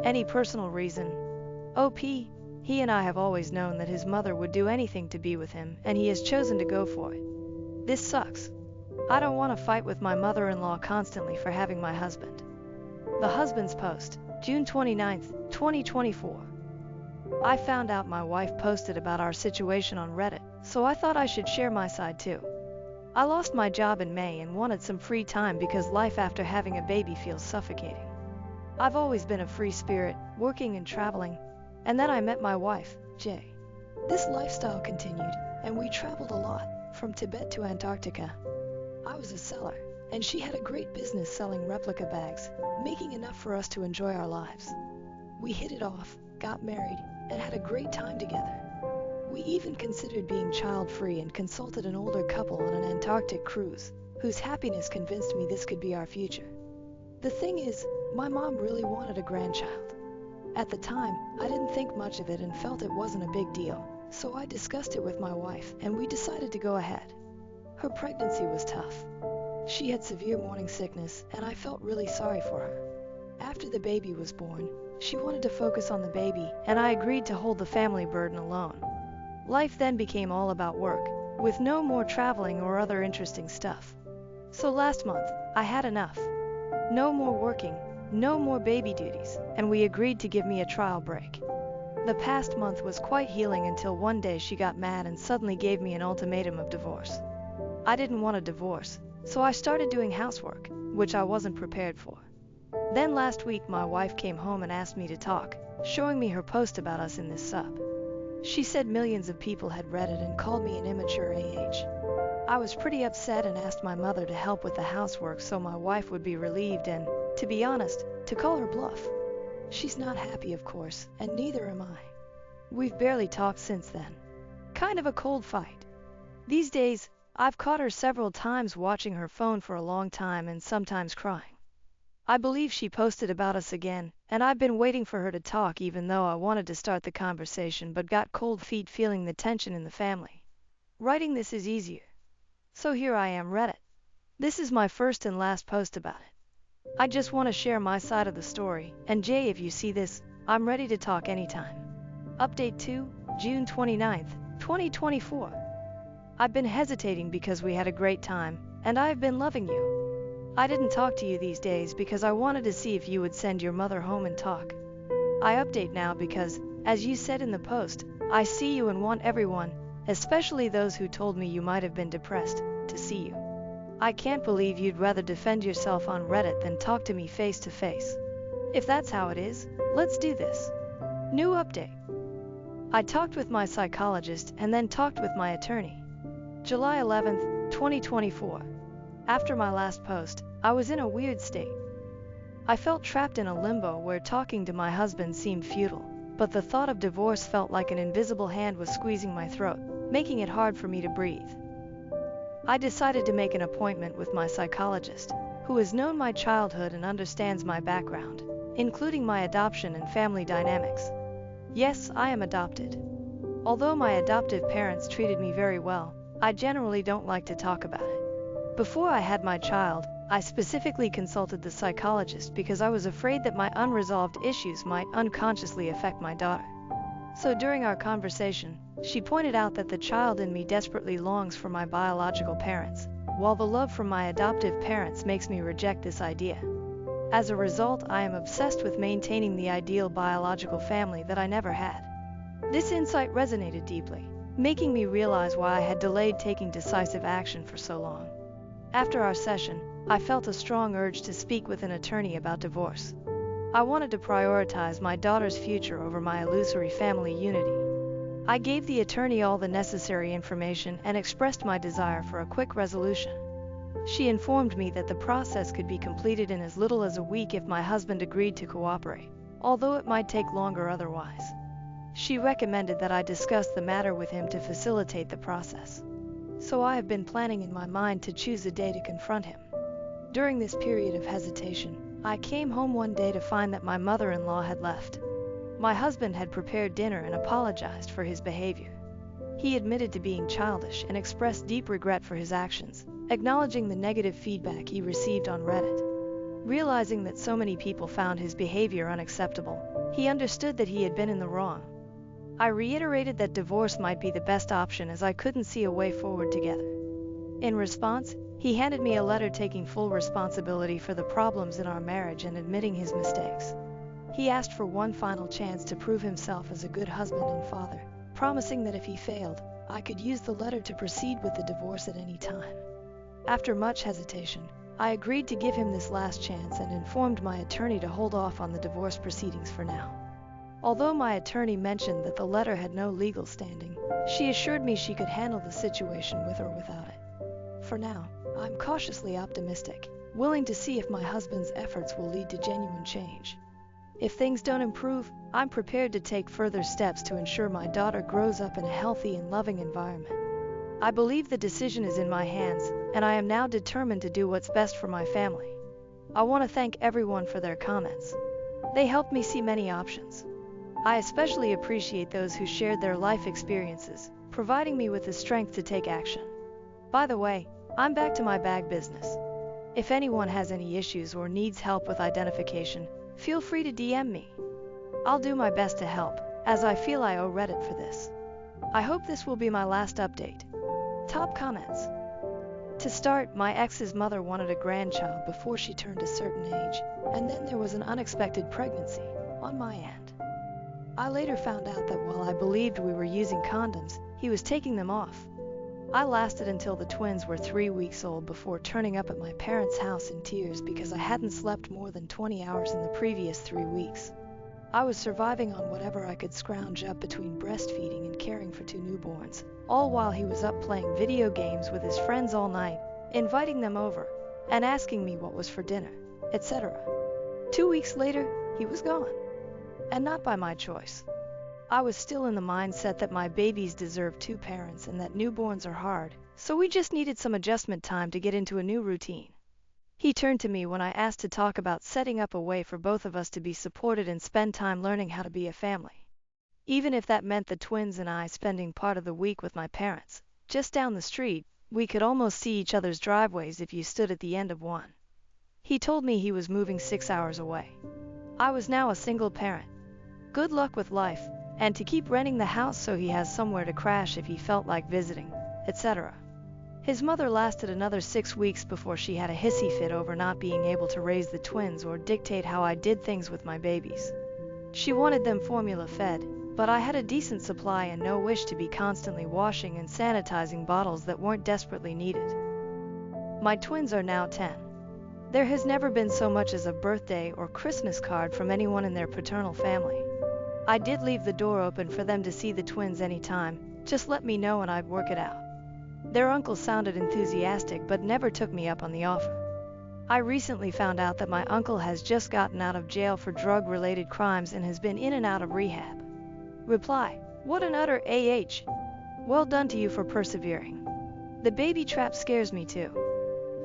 A: Any personal reason? OP, he and I have always known that his mother would do anything to be with him, and he has chosen to go for it. This sucks. I don't want to fight with my mother-in-law constantly for having my husband. The husband's post, June 29, 2024. I found out my wife posted about our situation on Reddit, so I thought I should share my side too. I lost my job in May and wanted some free time because life after having a baby feels suffocating. I've always been a free spirit, working and traveling, and then I met my wife, Jay. This lifestyle continued, and we traveled a lot, from Tibet to Antarctica. I was a seller, and she had a great business selling replica bags, making enough for us to enjoy our lives. We hit it off, got married, and had a great time together. We even considered being child-free and consulted an older couple on an Antarctic cruise, whose happiness convinced me this could be our future. The thing is, my mom really wanted a grandchild. At the time, I didn't think much of it and felt it wasn't a big deal, so I discussed it with my wife and we decided to go ahead. Her pregnancy was tough. She had severe morning sickness and I felt really sorry for her. After the baby was born, she wanted to focus on the baby and I agreed to hold the family burden alone. Life then became all about work, with no more traveling or other interesting stuff. So last month, I had enough. No more working, no more baby duties, and we agreed to give me a trial break. The past month was quite healing until one day she got mad and suddenly gave me an ultimatum of divorce. I didn't want a divorce, so I started doing housework, which I wasn't prepared for. Then last week my wife came home and asked me to talk, showing me her post about us in this sub. She said millions of people had read it and called me an immature AH. I was pretty upset and asked my mother to help with the housework so my wife would be relieved and, to be honest, to call her bluff. She's not happy, of course, and neither am I. We've barely talked since then. Kind of a cold fight. These days, I've caught her several times watching her phone for a long time and sometimes crying. I believe she posted about us again, and I've been waiting for her to talk even though I wanted to start the conversation but got cold feet feeling the tension in the family. Writing this is easier. So here I am, Reddit. This is my first and last post about it. I just want to share my side of the story, and Jay, if you see this, I'm ready to talk anytime. Update 2, June 29th, 2024. I've been hesitating because we had a great time, and I've been loving you. I didn't talk to you these days because I wanted to see if you would send your mother home and talk. I update now because, as you said in the post, I see you and want everyone, especially those who told me you might have been depressed, to see you. I can't believe you'd rather defend yourself on Reddit than talk to me face to face. If that's how it is, let's do this. New update. I talked with my psychologist and then talked with my attorney. July 11th, 2024. After my last post, I was in a weird state. I felt trapped in a limbo where talking to my husband seemed futile, but the thought of divorce felt like an invisible hand was squeezing my throat, making it hard for me to breathe. I decided to make an appointment with my psychologist, who has known my childhood and understands my background, including my adoption and family dynamics. Yes, I am adopted. Although my adoptive parents treated me very well, I generally don't like to talk about it. Before I had my child, I specifically consulted the psychologist because I was afraid that my unresolved issues might unconsciously affect my daughter. So during our conversation, she pointed out that the child in me desperately longs for my biological parents, while the love from my adoptive parents makes me reject this idea. As a result, I am obsessed with maintaining the ideal biological family that I never had. This insight resonated deeply, making me realize why I had delayed taking decisive action for so long. After our session, I felt a strong urge to speak with an attorney about divorce. I wanted to prioritize my daughter's future over my illusory family unity. I gave the attorney all the necessary information and expressed my desire for a quick resolution. She informed me that the process could be completed in as little as a week if my husband agreed to cooperate, although it might take longer otherwise. She recommended that I discuss the matter with him to facilitate the process. So I have been planning in my mind to choose a day to confront him. During this period of hesitation, I came home one day to find that my mother-in-law had left. My husband had prepared dinner and apologized for his behavior. He admitted to being childish and expressed deep regret for his actions, acknowledging the negative feedback he received on Reddit. Realizing that so many people found his behavior unacceptable, he understood that he had been in the wrong. I reiterated that divorce might be the best option as I couldn't see a way forward together. In response, he handed me a letter taking full responsibility for the problems in our marriage and admitting his mistakes. He asked for one final chance to prove himself as a good husband and father, promising that if he failed, I could use the letter to proceed with the divorce at any time. After much hesitation, I agreed to give him this last chance and informed my attorney to hold off on the divorce proceedings for now. Although my attorney mentioned that the letter had no legal standing, she assured me she could handle the situation with or without it. For now, I'm cautiously optimistic, willing to see if my husband's efforts will lead to genuine change. If things don't improve, I'm prepared to take further steps to ensure my daughter grows up in a healthy and loving environment. I believe the decision is in my hands, and I am now determined to do what's best for my family. I want to thank everyone for their comments. They helped me see many options. I especially appreciate those who shared their life experiences, providing me with the strength to take action. By the way, I'm back to my bag business. If anyone has any issues or needs help with identification, feel free to DM me. I'll do my best to help, as I feel I owe Reddit for this. I hope this will be my last update. Top comments. To start, my ex's mother wanted a grandchild before she turned a certain age, and then there was an unexpected pregnancy, on my end. I later found out that while I believed we were using condoms, he was taking them off. I lasted until the twins were 3 weeks old before turning up at my parents' house in tears because I hadn't slept more than 20 hours in the previous 3 weeks. I was surviving on whatever I could scrounge up between breastfeeding and caring for 2 newborns, all while he was up playing video games with his friends all night, inviting them over, and asking me what was for dinner, etc. 2 weeks later, he was gone. And not by my choice. I was still in the mindset that my babies deserve 2 parents and that newborns are hard, so we just needed some adjustment time to get into a new routine. He turned to me when I asked to talk about setting up a way for both of us to be supported and spend time learning how to be a family. Even if that meant the twins and I spending part of the week with my parents, just down the street, We could almost see each other's driveways if you stood at the end of one. He told me he was moving 6 hours away. I was now a single parent. Good luck with life, and to keep renting the house so he has somewhere to crash if he felt like visiting, etc. His mother lasted another 6 weeks before she had a hissy fit over not being able to raise the twins or dictate how I did things with my babies. She wanted them formula fed, but I had a decent supply and no wish to be constantly washing and sanitizing bottles that weren't desperately needed. My twins are now 10. There has never been so much as a birthday or Christmas card from anyone in their paternal family. I did leave the door open for them to see the twins anytime, just let me know and I'd work it out. Their uncle sounded enthusiastic but never took me up on the offer. I recently found out that my uncle has just gotten out of jail for drug-related crimes and has been in and out of rehab. Reply: what an utter AH. Well done to you for persevering. The baby trap scares me too.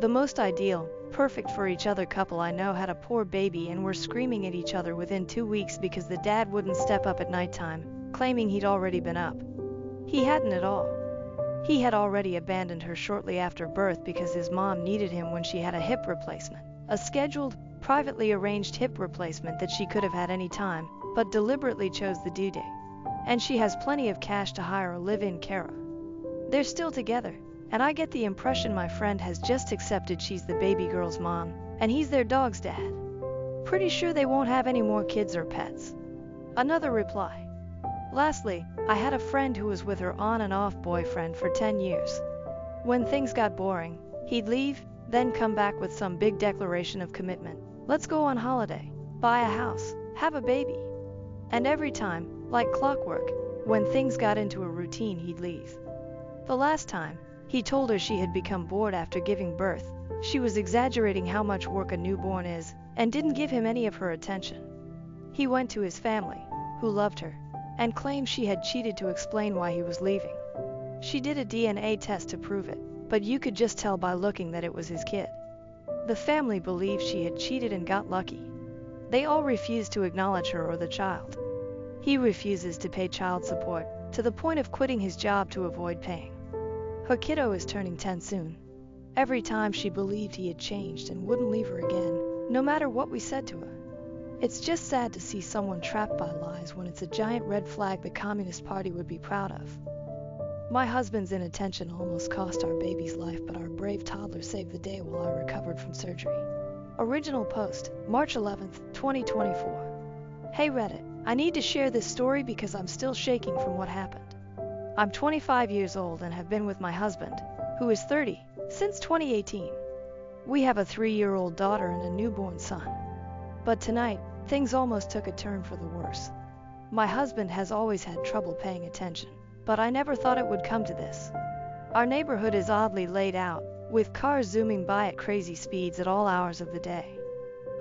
A: The most ideal, perfect for each other couple I know had a poor baby and were screaming at each other within 2 weeks because the dad wouldn't step up at nighttime, claiming he'd already been up. He hadn't at all. He had already abandoned her shortly after birth because his mom needed him when she had a hip replacement, a scheduled, privately arranged hip replacement that she could have had any time, but deliberately chose the due date. And she has plenty of cash to hire a live-in carer. They're still together, and I get the impression my friend has just accepted she's the baby girl's mom, and he's their dog's dad. Pretty sure they won't have any more kids or pets. Another reply. Lastly, I had a friend who was with her on and off boyfriend for 10 years. When things got boring, he'd leave, then come back with some big declaration of commitment. Let's go on holiday, buy a house, have a baby. And every time, like clockwork, when things got into a routine he'd leave. The last time, he told her she had become bored after giving birth. She was exaggerating how much work a newborn is, and didn't give him any of her attention. He went to his family, who loved her, and claimed she had cheated to explain why he was leaving. She did a DNA test to prove it, but you could just tell by looking that it was his kid. The family believed she had cheated and got lucky. They all refused to acknowledge her or the child. He refuses to pay child support, to the point of quitting his job to avoid paying. Her kiddo is turning 10 soon. Every time she believed he had changed and wouldn't leave her again, no matter what we said to her. It's just sad to see someone trapped by lies when it's a giant red flag the Communist Party would be proud of. My husband's inattention almost cost our baby's life, but our brave toddler saved the day while I recovered from surgery. Original post, March 11th, 2024. Hey Reddit, I need to share this story because I'm still shaking from what happened. I'm 25 years old and have been with my husband, who is 30, since 2018. We have a 3-year-old daughter and a newborn son. But tonight, things almost took a turn for the worse. My husband has always had trouble paying attention, but I never thought it would come to this. Our neighborhood is oddly laid out, with cars zooming by at crazy speeds at all hours of the day.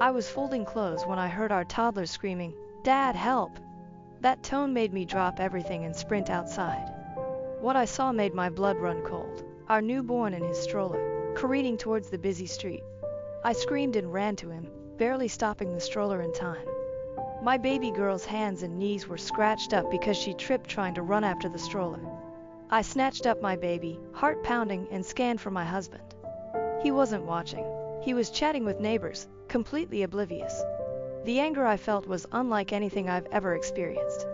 A: I was folding clothes when I heard our toddler screaming, "Dad, help!" That tone made me drop everything and sprint outside. What I saw made my blood run cold. Our newborn in his stroller, careening towards the busy street. I screamed and ran to him, barely stopping the stroller in time. My baby girl's hands and knees were scratched up because she tripped trying to run after the stroller. I snatched up my baby, heart pounding, and scanned for my husband. He wasn't watching. He was chatting with neighbors, completely oblivious. The anger I felt was unlike anything I've ever experienced.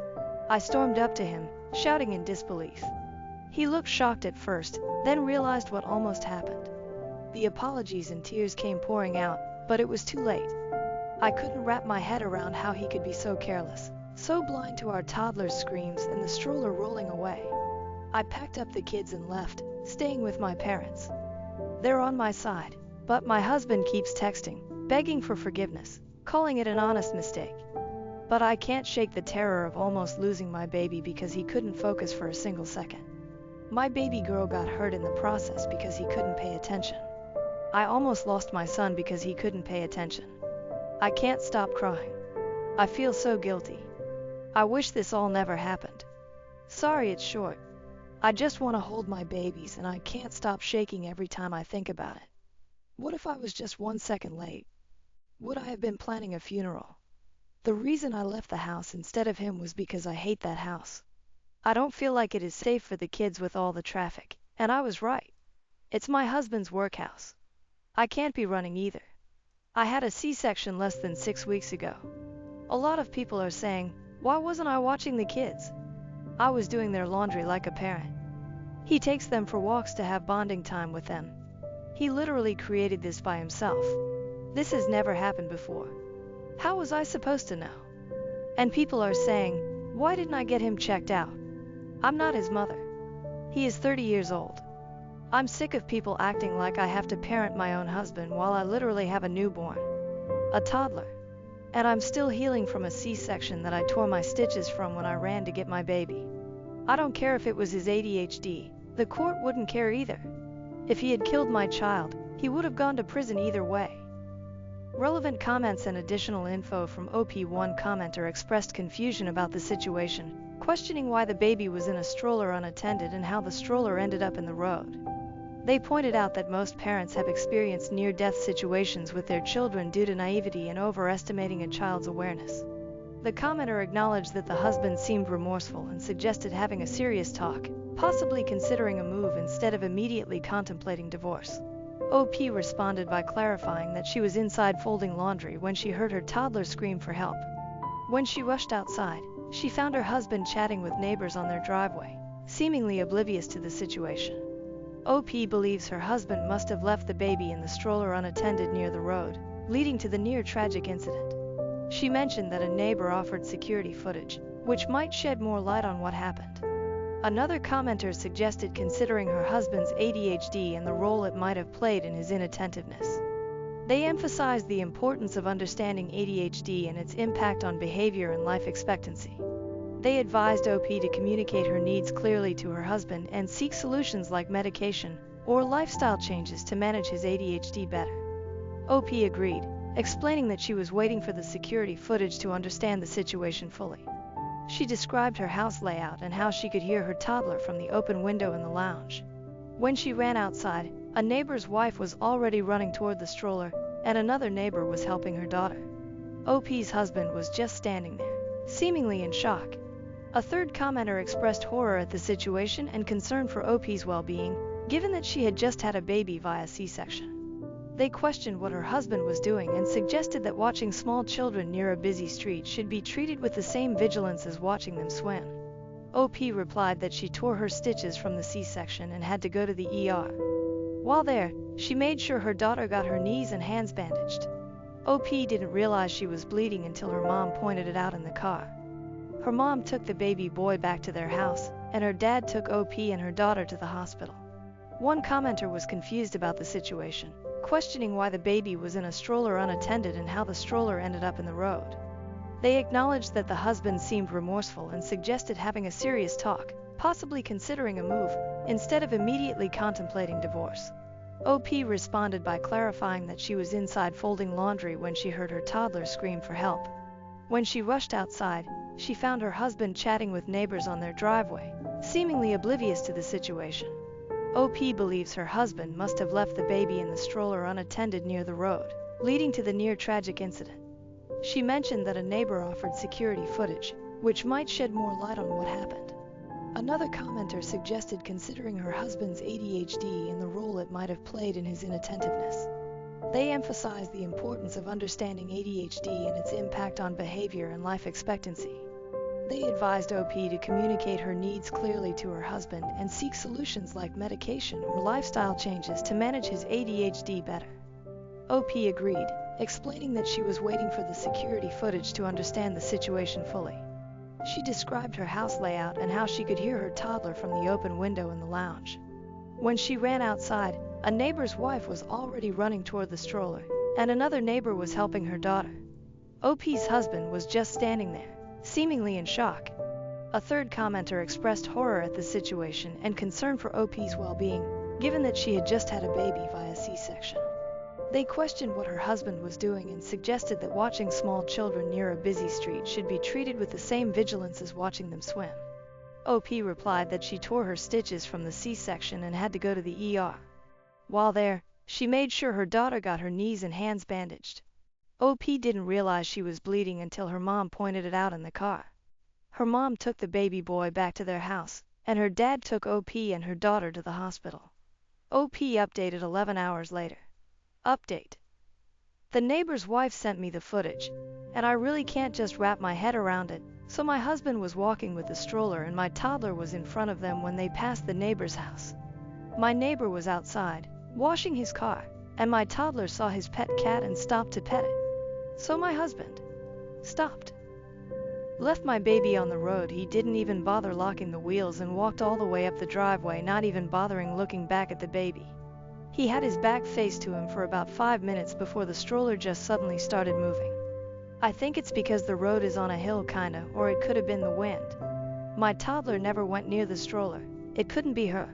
A: I stormed up to him, shouting in disbelief. He looked shocked at first, then realized what almost happened. The apologies and tears came pouring out, but it was too late. I couldn't wrap my head around how he could be so careless, so blind to our toddler's screams and the stroller rolling away. I packed up the kids and left, staying with my parents. They're on my side, but my husband keeps texting, begging for forgiveness, calling it an honest mistake. But I can't shake the terror of almost losing my baby because he couldn't focus for a single second. My baby girl got hurt in the process because he couldn't pay attention. I almost lost my son because he couldn't pay attention. I can't stop crying. I feel so guilty. I wish this all never happened. Sorry it's short. I just want to hold my babies and I can't stop shaking every time I think about it. What if I was just 1 second late? Would I have been planning a funeral? The reason I left the house instead of him was because I hate that house. I don't feel like it is safe for the kids with all the traffic, and I was right. It's my husband's workhouse. I can't be running either. I had a C-section less than 6 weeks ago. A lot of people are saying, why wasn't I watching the kids? I was doing their laundry like a parent. He takes them for walks to have bonding time with them. He literally created this by himself. This has never happened before. How was I supposed to know? And people are saying, why didn't I get him checked out? I'm not his mother. He is 30 years old. I'm sick of people acting like I have to parent my own husband while I literally have a newborn, a toddler. And I'm still healing from a C-section that I tore my stitches from when I ran to get my baby. I don't care if it was his ADHD. The court wouldn't care either. If he had killed my child, he would have gone to prison either way. Relevant comments and additional info from OP1 commenter expressed confusion about the situation, questioning why the baby was in a stroller unattended and how the stroller ended up in the road. They pointed out that most parents have experienced near-death situations with their children due to naivety and overestimating a child's awareness. The commenter acknowledged that the husband seemed remorseful and suggested having a serious talk, possibly considering a move instead of immediately contemplating divorce. OP responded by clarifying that she was inside folding laundry when she heard her toddler scream for help. When she rushed outside, she found her husband chatting with neighbors on their driveway, seemingly oblivious to the situation. OP believes her husband must have left the baby in the stroller unattended near the road, leading to the near-tragic incident. She mentioned that a neighbor offered security footage, which might shed more light on what happened. Another commenter suggested considering her husband's ADHD and the role it might have played in his inattentiveness. They emphasized the importance of understanding ADHD and its impact on behavior and life expectancy. They advised OP to communicate her needs clearly to her husband and seek solutions like medication or lifestyle changes to manage his ADHD better. OP agreed, explaining that she was waiting for the security footage to understand the situation fully. She described her house layout and how she could hear her toddler from the open window in the lounge. When she ran outside, a neighbor's wife was already running toward the stroller, and another neighbor was helping her daughter. OP's husband was just standing there, seemingly in shock. A third commenter expressed horror at the situation and concern for OP's well-being, given that she had just had a baby via C-section. They questioned what her husband was doing and suggested that watching small children near a busy street should be treated with the same vigilance as watching them swim. OP replied that she tore her stitches from the C-section and had to go to the ER. While there, she made sure her daughter got her knees and hands bandaged. OP didn't realize she was bleeding until her mom pointed it out in the car. Her mom took the baby boy back to their house, and her dad took OP and her daughter to the hospital. One commenter was confused about the situation, questioning why the baby was in a stroller unattended and how the stroller ended up in the road. They acknowledged that the husband seemed remorseful and suggested having a serious talk, possibly considering a move, instead of immediately contemplating divorce. OP responded by clarifying that she was inside folding laundry when she heard her toddler scream for help. When she rushed outside, she found her husband chatting with neighbors on their driveway, seemingly oblivious to the situation. OP believes her husband must have left the baby in the stroller unattended near the road, leading to the near-tragic incident. She mentioned that a neighbor offered security footage, which might shed more light on what happened. Another commenter suggested considering her husband's ADHD and the role it might have played in his inattentiveness. They emphasized the importance of understanding ADHD and its impact on behavior and life expectancy. They advised OP to communicate her needs clearly to her husband and seek solutions like medication or lifestyle changes to manage his ADHD better. OP agreed, explaining that she was waiting for the security footage to understand the situation fully. She described her house layout and how she could hear her toddler from the open window in the lounge. When she ran outside, a neighbor's wife was already running toward the stroller, and another neighbor was helping her daughter. OP's husband was just standing there, seemingly in shock. A third commenter expressed horror at the situation and concern for OP's well-being, given that she had just had a baby via C-section. They questioned what her husband was doing and suggested that watching small children near a busy street should be treated with the same vigilance as watching them swim. OP replied that she tore her stitches from the C-section and had to go to the ER. While there, she made sure her daughter got her knees and hands bandaged. OP didn't realize she was bleeding until her mom pointed it out in the car. Her mom took the baby boy back to their house, and her dad took OP and her daughter to the hospital. OP updated 11 hours later. Update. The neighbor's wife sent me the footage, and I really can't just wrap my head around it. So my husband was walking with the stroller and my toddler was in front of them when they passed the neighbor's house. My neighbor was outside, washing his car, and my toddler saw his pet cat and stopped to pet it. So my husband stopped. Left my baby on the road. He didn't even bother locking the wheels and walked all the way up the driveway, not even bothering looking back at the baby. He had his back faced to him for about 5 minutes before the stroller just suddenly started moving. I think it's because the road is on a hill kinda, or it could have been the wind. My toddler never went near the stroller. It couldn't be her.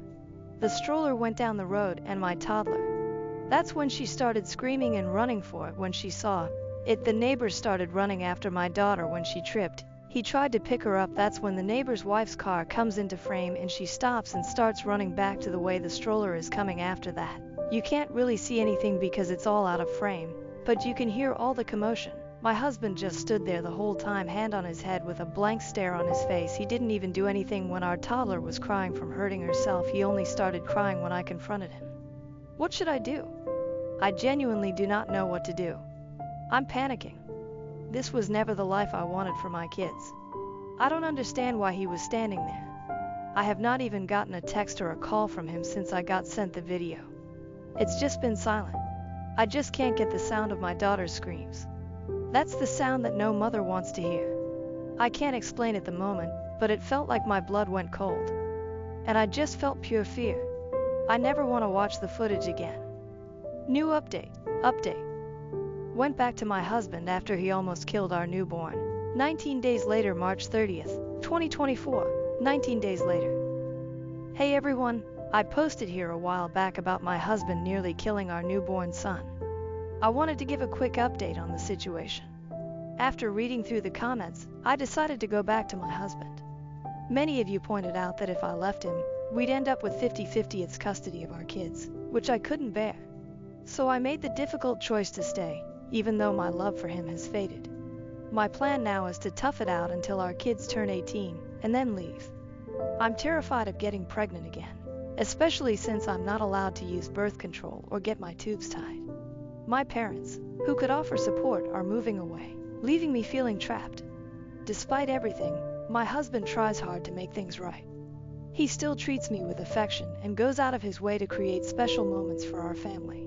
A: The stroller went down the road and my toddler. That's when she started screaming and running for it when she saw it. The neighbors started running after my daughter when she tripped. He tried to pick her up. That's when the neighbor's wife's car comes into frame and she stops and starts running back to the way the stroller is coming. After that, you can't really see anything because it's all out of frame, but you can hear all the commotion. My husband just stood there the whole time, hand on his head with a blank stare on his face. He didn't even do anything when our toddler was crying from hurting herself. He only started crying when I confronted him. What should I do? I genuinely do not know what to do. I'm panicking. This was never the life I wanted for my kids. I don't understand why he was standing there. I have not even gotten a text or a call from him since I got sent the video. It's just been silent. I just can't get the sound of my daughter's screams. That's the sound that no mother wants to hear. I can't explain at the moment, but it felt like my blood went cold. And I just felt pure fear. I never want to watch the footage again. New update. Went back to my husband after he almost killed our newborn. 19 days later, March 30th, 2024. 19 days later. Hey everyone, I posted here a while back about my husband nearly killing our newborn son. I wanted to give a quick update on the situation. After reading through the comments, I decided to go back to my husband. Many of you pointed out that if I left him, we'd end up with 50-50 its custody of our kids, which I couldn't bear. So I made the difficult choice to stay, even though my love for him has faded. My plan now is to tough it out until our kids turn 18, and then leave. I'm terrified of getting pregnant again, especially since I'm not allowed to use birth control or get my tubes tied. My parents, who could offer support, are moving away, leaving me feeling trapped. Despite everything, my husband tries hard to make things right. He still treats me with affection and goes out of his way to create special moments for our family.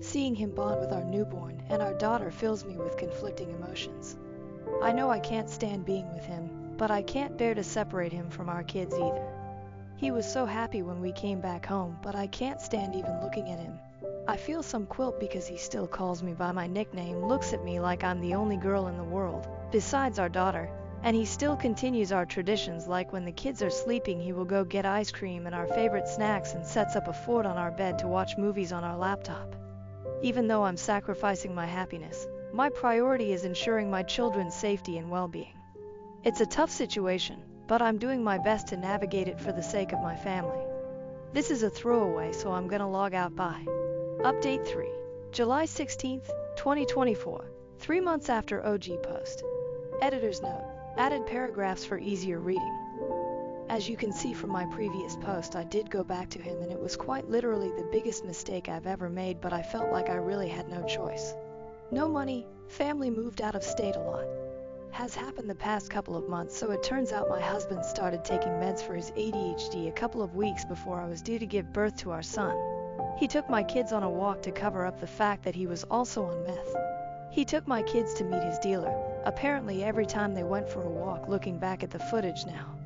A: Seeing him bond with our newborn and our daughter fills me with conflicting emotions. I know I can't stand being with him, but I can't bear to separate him from our kids either. He was so happy when we came back home, but I can't stand even looking at him. I feel some guilt because he still calls me by my nickname, looks at me like I'm the only girl in the world, besides our daughter, and he still continues our traditions, like when the kids are sleeping he will go get ice cream and our favorite snacks and sets up a fort on our bed to watch movies on our laptop. Even though I'm sacrificing my happiness, my priority is ensuring my children's safety and well-being. It's a tough situation, but I'm doing my best to navigate it for the sake of my family. This is a throwaway, so I'm gonna log out. Bye. Update 3. July 16th, 2024. 3 months after OG post. Editor's note. Added paragraphs for easier reading. As you can see from my previous post, I did go back to him and it was quite literally the biggest mistake I've ever made, but I felt like I really had no choice. No money, family moved out of state a lot. Has happened the past couple of months, so it turns out my husband started taking meds for his ADHD a couple of weeks before I was due to give birth to our son. He took my kids on a walk to cover up the fact that he was also on meth. He took my kids to meet his dealer, apparently every time they went for a walk. Looking back at the footage now,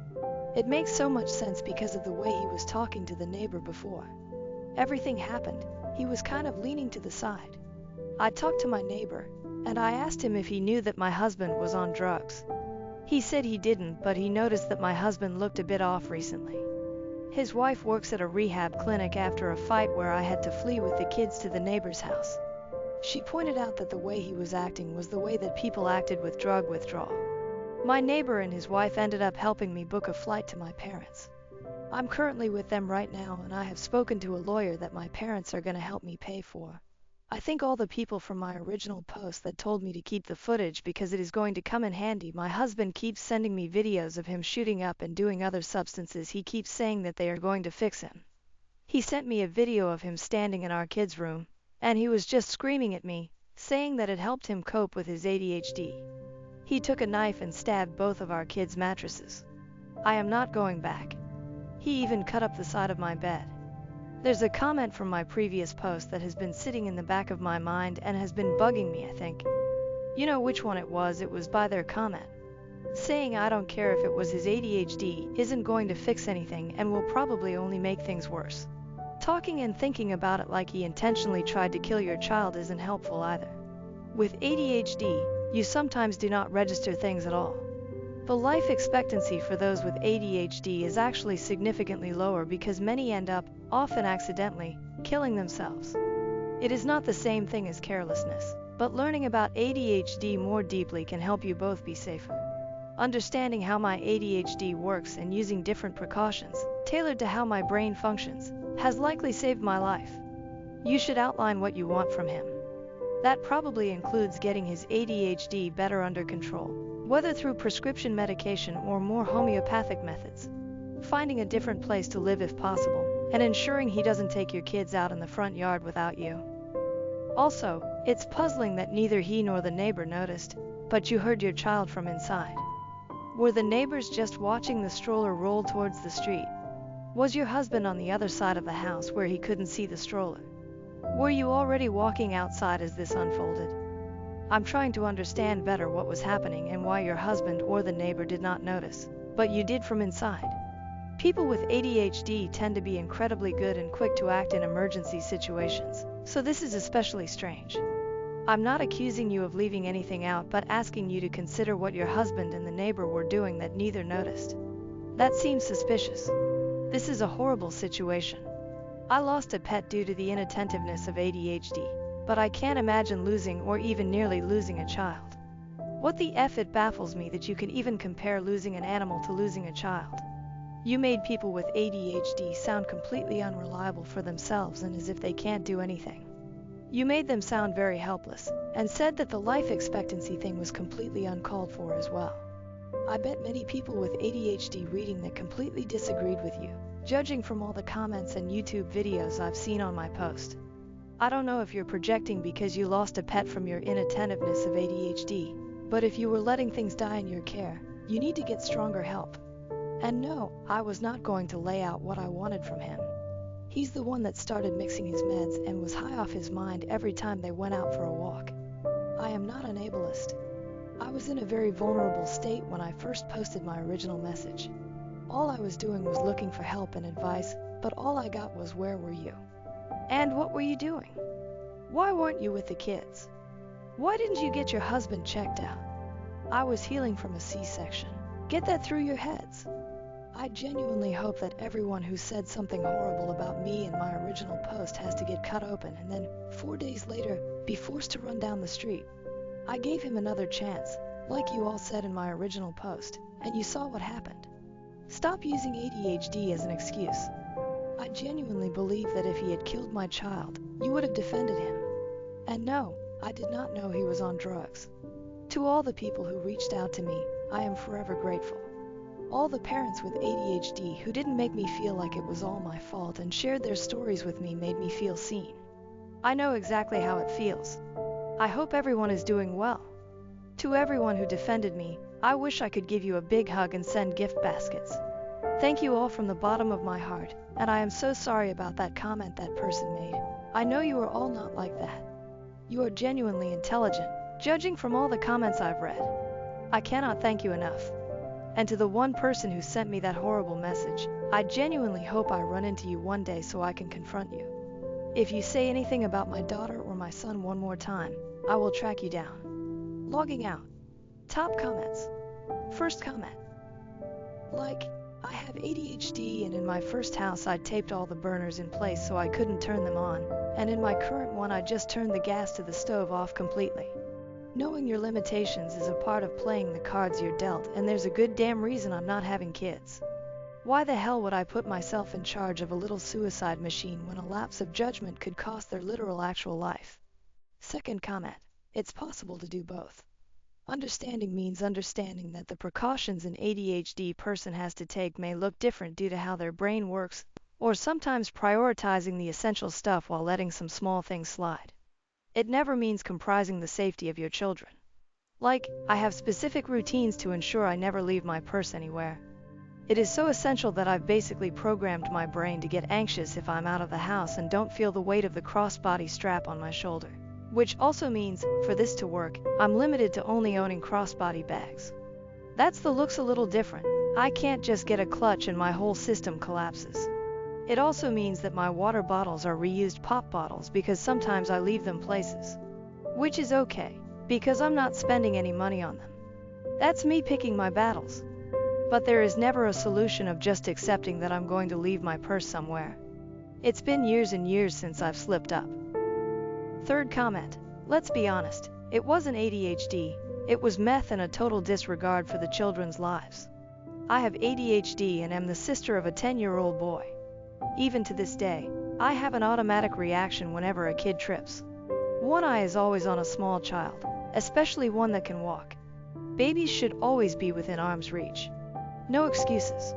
A: it makes so much sense because of the way he was talking to the neighbor before everything happened. He was kind of leaning to the side. I talked to my neighbor, and I asked him if he knew that my husband was on drugs. He said he didn't, but he noticed that my husband looked a bit off recently. His wife works at a rehab clinic after a fight where I had to flee with the kids to the neighbor's house. She pointed out that the way he was acting was the way that people acted with drug withdrawal. My neighbor and his wife ended up helping me book a flight to my parents. I'm currently with them right now, and I have spoken to a lawyer that my parents are going to help me pay for. I thank all the people from my original post that told me to keep the footage because it is going to come in handy. My husband keeps sending me videos of him shooting up and doing other substances. He keeps saying that they are going to fix him. He sent me a video of him standing in our kids' room, and he was just screaming at me, saying that it helped him cope with his ADHD. He took a knife and stabbed both of our kids' mattresses. I am not going back. He even cut up the side of my bed. There's a comment from my previous post that has been sitting in the back of my mind and has been bugging me, I think. You know which one it was by their comment. Saying I don't care if it was his ADHD isn't going to fix anything and will probably only make things worse. Talking and thinking about it like he intentionally tried to kill your child isn't helpful either. With ADHD, you sometimes do not register things at all. The life expectancy for those with ADHD is actually significantly lower because many end up, often accidentally, killing themselves. It is not the same thing as carelessness, but learning about ADHD more deeply can help you both be safer. Understanding how my ADHD works and using different precautions, tailored to how my brain functions, has likely saved my life. You should outline what you want from him. That probably includes getting his ADHD better under control, whether through prescription medication or more homeopathic methods. Finding a different place to live if possible, and ensuring he doesn't take your kids out in the front yard without you. Also, it's puzzling that neither he nor the neighbor noticed, but you heard your child from inside. Were the neighbors just watching the stroller roll towards the street? Was your husband on the other side of the house where he couldn't see the stroller? Were you already walking outside as this unfolded? I'm trying to understand better what was happening and why your husband or the neighbor did not notice, but you did from inside. People with ADHD tend to be incredibly good and quick to act in emergency situations, so this is especially strange. I'm not accusing you of leaving anything out but asking you to consider what your husband and the neighbor were doing that neither noticed. That seems suspicious. This is a horrible situation. I lost a pet due to the inattentiveness of ADHD, but I can't imagine losing or even nearly losing a child. What the F, it baffles me that you can even compare losing an animal to losing a child. You made people with ADHD sound completely unreliable for themselves and as if they can't do anything. You made them sound very helpless, and said that the life expectancy thing was completely uncalled for as well. I bet many people with ADHD reading that completely disagreed with you, judging from all the comments and YouTube videos I've seen on my post. I don't know if you're projecting because you lost a pet from your inattentiveness of ADHD, but if you were letting things die in your care, you need to get stronger help. And no, I was not going to lay out what I wanted from him. He's the one that started mixing his meds and was high off his mind every time they went out for a walk. I am not an ableist. I was in a very vulnerable state when I first posted my original message. All I was doing was looking for help and advice, but all I got was "Where were you?" And what were you doing? Why weren't you with the kids? Why didn't you get your husband checked out? I was healing from a C-section. Get that through your heads. I genuinely hope that everyone who said something horrible about me in my original post has to get cut open and then, 4 days later, be forced to run down the street. I gave him another chance, like you all said in my original post, and you saw what happened. Stop using ADHD as an excuse. I genuinely believe that if he had killed my child, you would have defended him. And no, I did not know he was on drugs. To all the people who reached out to me, I am forever grateful. All the parents with ADHD who didn't make me feel like it was all my fault and shared their stories with me made me feel seen. I know exactly how it feels. I hope everyone is doing well. To everyone who defended me, I wish I could give you a big hug and send gift baskets. Thank you all from the bottom of my heart, and I am so sorry about that comment that person made. I know you are all not like that. You are genuinely intelligent, judging from all the comments I've read. I cannot thank you enough. And to the one person who sent me that horrible message, I genuinely hope I run into you one day so I can confront you. If you say anything about my daughter or my son one more time, I will track you down. Logging out. Top comments. First comment. I have ADHD, and in my first house I taped all the burners in place so I couldn't turn them on, and in my current one I just turned the gas to the stove off completely. Knowing your limitations is a part of playing the cards you're dealt, and there's a good damn reason I'm not having kids. Why the hell would I put myself in charge of a little suicide machine when a lapse of judgment could cost their literal actual life? Second comment. It's possible to do both. Understanding means understanding that the precautions an ADHD person has to take may look different due to how their brain works. or sometimes prioritizing the essential stuff while letting some small things slide. It never means comprising the safety of your children. Like, I have specific routines to ensure I never leave my purse anywhere. It is so essential that I've basically programmed my brain to get anxious if I'm out of the house and don't feel the weight of the crossbody strap on my shoulder. Which also means, for this to work, I'm limited to only owning crossbody bags. That's the looks a little different. I can't just get a clutch and my whole system collapses. It also means that my water bottles are reused pop bottles because sometimes I leave them places. Which is okay, because I'm not spending any money on them. That's me picking my battles. But there is never a solution of just accepting that I'm going to leave my purse somewhere. It's been years and years since I've slipped up. Third comment. Let's be honest, it wasn't ADHD, it was meth and a total disregard for the children's lives. I have ADHD and am the sister of a 10-year-old boy. Even to this day, I have an automatic reaction whenever a kid trips. One eye is always on a small child, especially one that can walk. Babies should always be within arm's reach. No excuses.